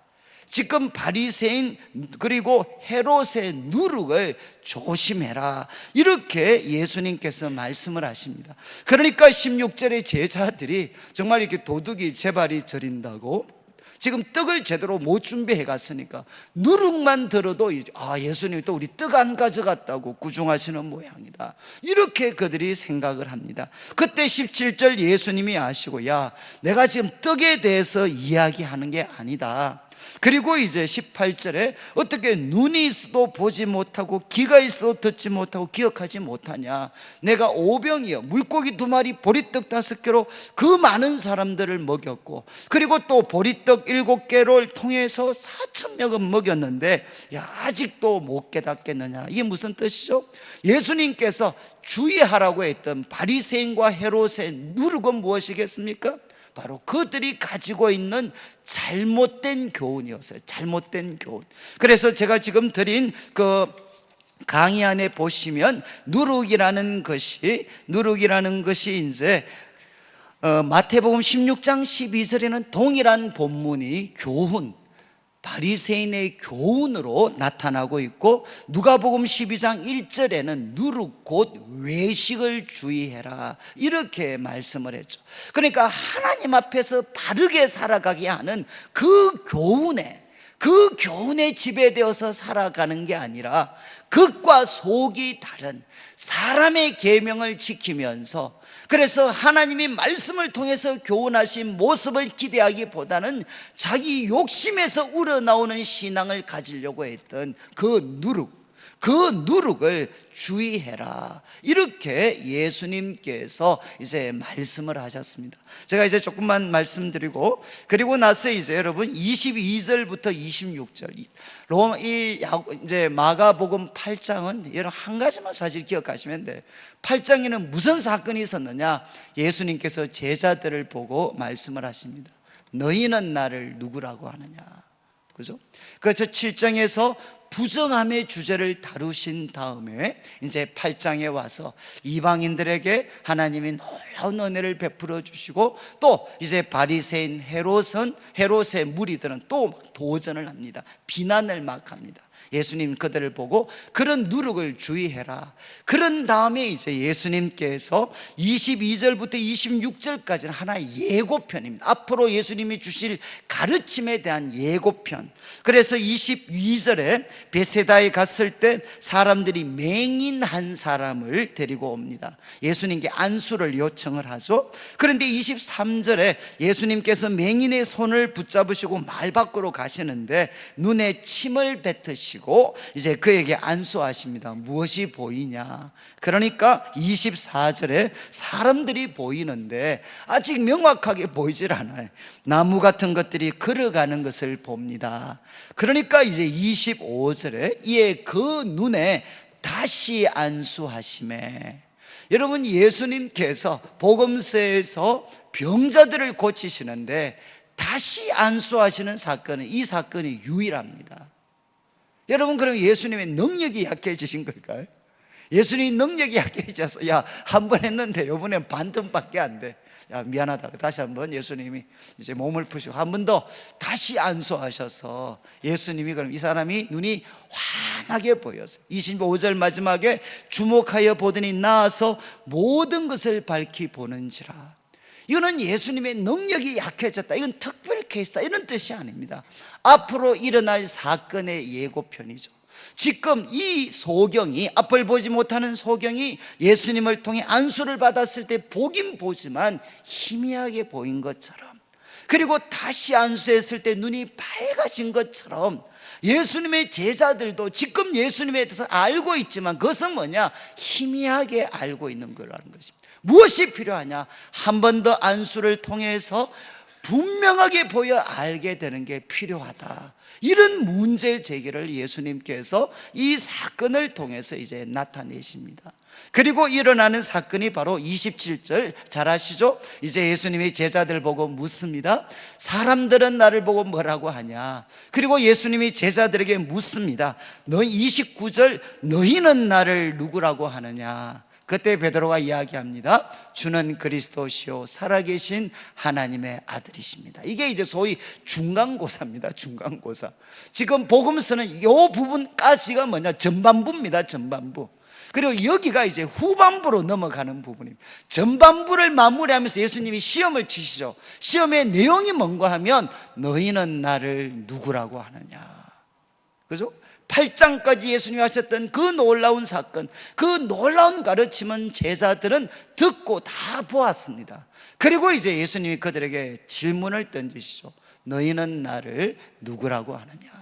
지금 바리새인 그리고 헤롯의 누룩을 조심해라, 이렇게 예수님께서 말씀을 하십니다. 그러니까 16절의 제자들이 정말 이렇게 도둑이 제발이 저린다고 지금 떡을 제대로 못 준비해 갔으니까 누룩만 들어도 이제 예수님이 또 우리 떡 안 가져갔다고 구중하시는 모양이다, 이렇게 그들이 생각을 합니다. 그때 17절 예수님이 아시고, 야, 내가 지금 떡에 대해서 이야기하는 게 아니다. 그리고 이제 18절에 어떻게 눈이 있어도 보지 못하고 귀가 있어도 듣지 못하고 기억하지 못하냐. 내가 오병이여 물고기 2마리 보리떡 5개로 그 많은 사람들을 먹였고, 그리고 또 보리떡 7개를 통해서 4,000명은 먹였는데 아직도 못 깨닫겠느냐. 이게 무슨 뜻이죠? 예수님께서 주의하라고 했던 바리새인과 헤롯의 누룩은 무엇이겠습니까? 바로 그들이 가지고 있는 잘못된 교훈이었어요. 잘못된 교훈. 그래서 제가 지금 드린 그 강의 안에 보시면 누룩이라는 것이 이제 마태복음 16장 12절에는 동일한 본문이 교훈, 바리새인의 교훈으로 나타나고 있고, 누가복음 12장 1절에는 누룩 곧 외식을 주의해라, 이렇게 말씀을 했죠. 그러니까 하나님 앞에서 바르게 살아가게 하는 그 교훈에 지배되어서 살아가는 게 아니라 극과 속이 다른 사람의 계명을 지키면서, 그래서 하나님이 말씀을 통해서 교훈하신 모습을 기대하기보다는 자기 욕심에서 우러나오는 신앙을 가지려고 했던 그 누룩, 그 누룩을 주의해라. 이렇게 예수님께서 이제 말씀을 하셨습니다. 제가 이제 조금만 말씀드리고, 그리고 나서 이제 여러분 22절부터 26절 이제 마가복음 8장은 여러분 한 가지만 사실 기억하시면 돼요. 8장에는 무슨 사건이 있었느냐? 예수님께서 제자들을 보고 말씀을 하십니다. 너희는 나를 누구라고 하느냐? 그죠? 그래서 7장에서 부정함의 주제를 다루신 다음에 이제 8장에 와서 이방인들에게 하나님이 놀라운 은혜를 베풀어 주시고, 또 이제 바리새인 헤롯의 무리들은 또 도전을 합니다. 비난을 막 합니다. 예수님 그들을 보고 그런 누룩을 주의해라. 그런 다음에 이제 예수님께서 22절부터 26절까지는 하나의 예고편입니다. 앞으로 예수님이 주실 가르침에 대한 예고편. 그래서 22절에 베세다에 갔을 때 사람들이 맹인 한 사람을 데리고 옵니다. 예수님께 안수를 요청을 하죠. 그런데 23절에 예수님께서 맹인의 손을 붙잡으시고 말 밖으로 가시는데 눈에 침을 뱉으시고 이제 그에게 안수하십니다. 무엇이 보이냐? 그러니까 24절에 사람들이 보이는데 아직 명확하게 보이질 않아요. 나무 같은 것들이 걸어가는 것을 봅니다. 그러니까 이제 25절에 이에 그 눈에 다시 안수하심에, 여러분 예수님께서 복음서에서 병자들을 고치시는데 다시 안수하시는 사건은 이 사건이 유일합니다. 여러분, 그럼 예수님의 능력이 약해지신 걸까요? 예수님이 능력이 약해져서 야, 한 번 했는데 이번엔 반틈밖에 안 돼. 야, 미안하다. 다시 한번 예수님이 이제 몸을 푸시고 한 번 더 다시 안수하셔서 예수님이 그럼 이 사람이 눈이 환하게 보였어요. 25절 마지막에 주목하여 보더니 나아서 모든 것을 밝히 보는지라. 이거는 예수님의 능력이 약해졌다, 이건 특별 케이스다, 이런 뜻이 아닙니다. 앞으로 일어날 사건의 예고편이죠. 지금 이 소경이, 앞을 보지 못하는 소경이 예수님을 통해 안수를 받았을 때 보긴 보지만 희미하게 보인 것처럼, 그리고 다시 안수했을 때 눈이 밝아진 것처럼 예수님의 제자들도 지금 예수님에 대해서 알고 있지만 그것은 뭐냐? 희미하게 알고 있는 거라는 것입니다. 무엇이 필요하냐? 한 번 더 안수를 통해서 분명하게 보여 알게 되는 게 필요하다. 이런 문제 제기를 예수님께서 이 사건을 통해서 이제 나타내십니다. 그리고 일어나는 사건이 바로 27절 잘 아시죠? 이제 예수님이 제자들 보고 묻습니다. 사람들은 나를 보고 뭐라고 하냐? 그리고 예수님이 제자들에게 묻습니다. 29절 너희는 나를 누구라고 하느냐? 그때 베드로가 이야기합니다. 주는 그리스도시요 살아계신 하나님의 아들이십니다. 이게 이제 소위 중간고사입니다. 중간고사. 지금 복음서는 이 부분까지가 뭐냐? 전반부입니다. 전반부. 그리고 여기가 이제 후반부로 넘어가는 부분입니다. 전반부를 마무리하면서 예수님이 시험을 치시죠. 시험의 내용이 뭔가 하면 너희는 나를 누구라고 하느냐? 그죠? 8장까지 예수님이 하셨던 그 놀라운 사건, 그 놀라운 가르침은 제자들은 듣고 다 보았습니다. 그리고 이제 예수님이 그들에게 질문을 던지시죠. 너희는 나를 누구라고 하느냐?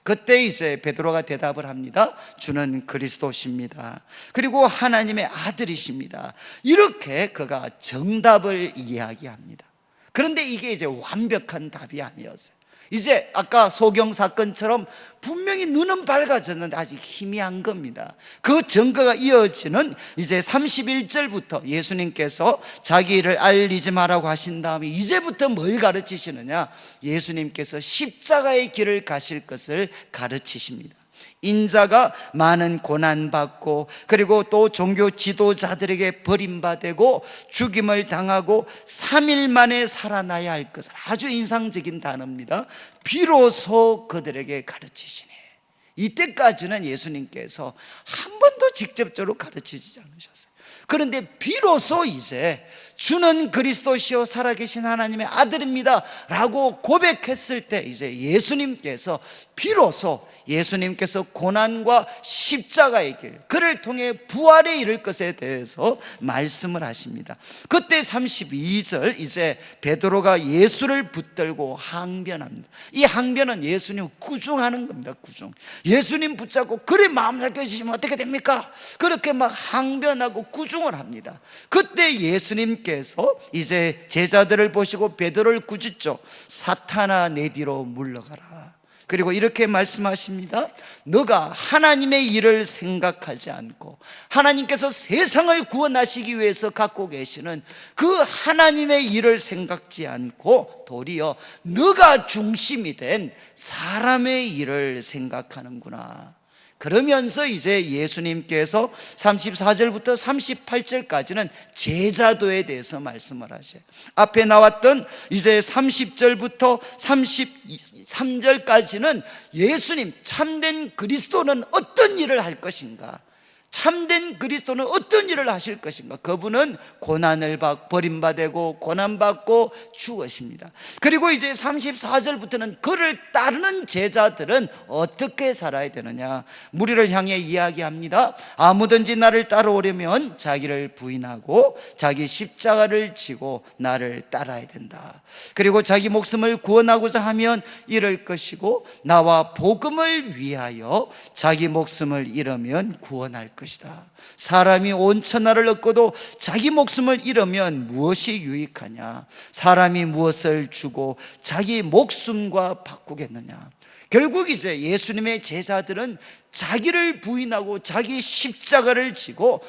그때 이제 베드로가 대답을 합니다. 주는 그리스도십니다. 그리고 하나님의 아들이십니다. 이렇게 그가 정답을 이야기합니다. 그런데 이게 이제 완벽한 답이 아니었어요. 이제 아까 소경 사건처럼 분명히 눈은 밝아졌는데 아직 희미한 겁니다. 그 증거가 이어지는 이제 31절부터 예수님께서 자기 일을 알리지 말라고 하신 다음에 이제부터 뭘 가르치시느냐? 예수님께서 십자가의 길을 가실 것을 가르치십니다. 인자가 많은 고난받고 그리고 또 종교 지도자들에게 버림받고 죽임을 당하고 3일 만에 살아나야 할 것을, 아주 인상적인 단어입니다. 비로소 그들에게 가르치시네. 이때까지는 예수님께서 한 번도 직접적으로 가르치지 않으셨어요. 그런데 비로소 이제 주는 그리스도시요 살아계신 하나님의 아들입니다 라고 고백했을 때 이제 예수님께서 비로소 예수님께서 고난과 십자가의 길, 그를 통해 부활에 이를 것에 대해서 말씀을 하십니다. 그때 32절 이제 베드로가 예수를 붙들고 항변합니다. 이 항변은 예수님을 꾸중하는 겁니다. 꾸중. 예수님 붙잡고 그래 마음 약해지시면 어떻게 됩니까? 그렇게 막 항변하고 꾸중을 합니다. 그때 예수님께서 이제 제자들을 보시고 베드로를 꾸짖죠. 사탄아 내 뒤로 물러가라. 그리고 이렇게 말씀하십니다. 너가 하나님의 일을 생각하지 않고 하나님께서 세상을 구원하시기 위해서 갖고 계시는 그 하나님의 일을 생각지 않고 도리어 너가 중심이 된 사람의 일을 생각하는구나. 그러면서 이제 예수님께서 34절부터 38절까지는 제자도에 대해서 말씀을 하셔요. 앞에 나왔던 이제 30절부터 33절까지는 예수님 참된 그리스도는 어떤 일을 할 것인가, 참된 그리스도는 어떤 일을 하실 것인가. 그분은 고난을 버림받고 고난받고 죽으십니다. 그리고 이제 34절부터는 그를 따르는 제자들은 어떻게 살아야 되느냐, 무리를 향해 이야기합니다. 아무든지 나를 따라오려면 자기를 부인하고 자기 십자가를 지고 나를 따라야 된다. 그리고 자기 목숨을 구원하고자 하면 잃을 것이고 나와 복음을 위하여 자기 목숨을 잃으면 구원할 것이다. 사람이 온 천하를 얻고도 자기 목숨을 잃으면 무엇이 유익하냐? 사람이 무엇을 주고 자기 목숨과 바꾸겠느냐? 결국 이제 예수님의 제자들은 자기를 부인하고 자기 십자가를 지고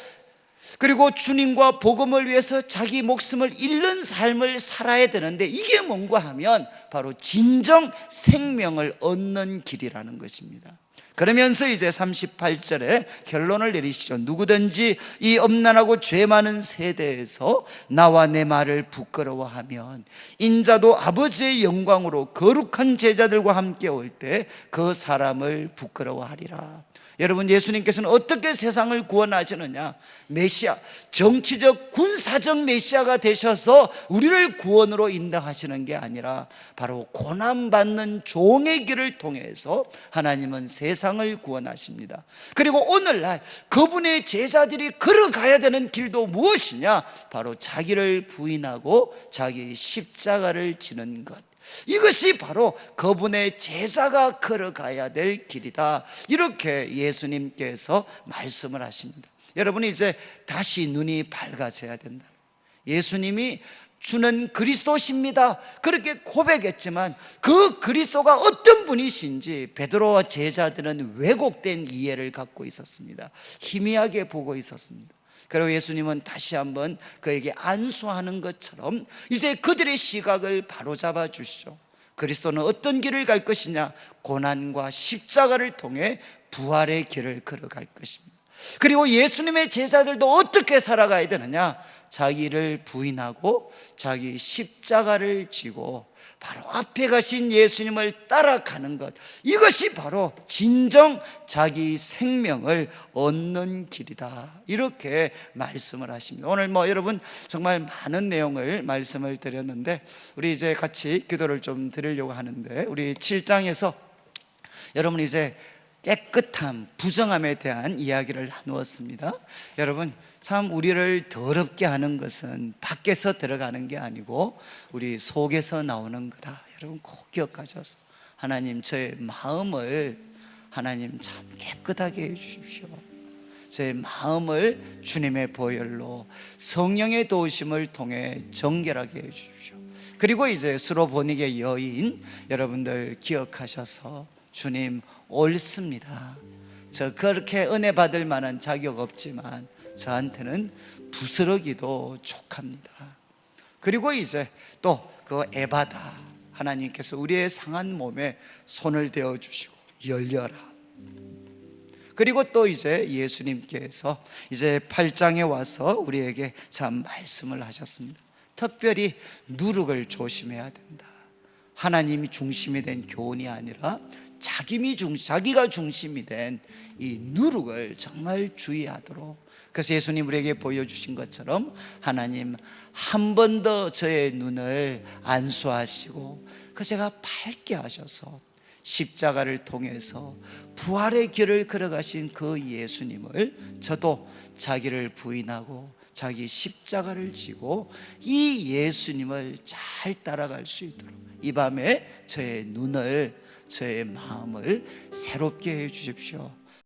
그리고 주님과 복음을 위해서 자기 목숨을 잃는 삶을 살아야 되는데, 이게 뭔가 하면 바로 진정 생명을 얻는 길이라는 것입니다. 그러면서 이제 38절에 결론을 내리시죠. 누구든지 이 엄난하고 죄 많은 세대에서 나와 내 말을 부끄러워하면 인자도 아버지의 영광으로 거룩한 제자들과 함께 올 때 그 사람을 부끄러워하리라. 여러분, 예수님께서는 어떻게 세상을 구원하시느냐? 메시아, 정치적 군사적 메시아가 되셔서 우리를 구원으로 인도하시는 게 아니라 바로 고난받는 종의 길을 통해서 하나님은 세상을 구원하십니다. 그리고 오늘날 그분의 제자들이 걸어가야 되는 길도 무엇이냐? 바로 자기를 부인하고 자기 십자가를 지는 것, 이것이 바로 그분의 제자가 걸어가야 될 길이다. 이렇게 예수님께서 말씀을 하십니다. 여러분, 이제 다시 눈이 밝아져야 된다. 예수님이 주는 그리스도십니다, 그렇게 고백했지만 그 그리스도가 어떤 분이신지 베드로와 제자들은 왜곡된 이해를 갖고 있었습니다. 희미하게 보고 있었습니다. 그리고 예수님은 다시 한번 그에게 안수하는 것처럼 이제 그들의 시각을 바로잡아 주시죠. 그리스도는 어떤 길을 갈 것이냐? 고난과 십자가를 통해 부활의 길을 걸어갈 것입니다. 그리고 예수님의 제자들도 어떻게 살아가야 되느냐? 자기를 부인하고 자기 십자가를 지고 바로 앞에 가신 예수님을 따라가는 것, 이것이 바로 진정 자기 생명을 얻는 길이다. 이렇게 말씀을 하십니다. 오늘 여러분 정말 많은 내용을 말씀을 드렸는데 우리 이제 같이 기도를 좀 드리려고 하는데, 우리 7장에서 여러분 이제 깨끗함, 부정함에 대한 이야기를 나누었습니다. 여러분, 참 우리를 더럽게 하는 것은 밖에서 들어가는 게 아니고 우리 속에서 나오는 거다. 여러분 꼭 기억하셔서 하나님, 저의 마음을 하나님 참 깨끗하게 해주십시오. 저의 마음을 주님의 보혈로 성령의 도우심을 통해 정결하게 해주십시오. 그리고 이제 수로보닉의 여인 여러분들 기억하셔서 주님 옳습니다. 저 그렇게 은혜 받을 만한 자격 없지만 저한테는 부스러기도 족합니다. 그리고 이제 또 그 에바다, 하나님께서 우리의 상한 몸에 손을 대어 주시고 열려라. 그리고 또 이제 예수님께서 이제 8장에 와서 우리에게 참 말씀을 하셨습니다. 특별히 누룩을 조심해야 된다. 하나님이 중심이 된 교훈이 아니라 자기가 중심이 된 이 누룩을 정말 주의하도록. 그래서 예수님 우리에게 보여주신 것처럼 하나님 한 번 더 저의 눈을 안수하시고 그 제가 밝게 하셔서 십자가를 통해서 부활의 길을 걸어가신 그 예수님을 저도 자기를 부인하고 자기 십자가를 지고 이 예수님을 잘 따라갈 수 있도록 이 밤에 저의 눈을, 저의 마음을 새롭게 해 주십시오.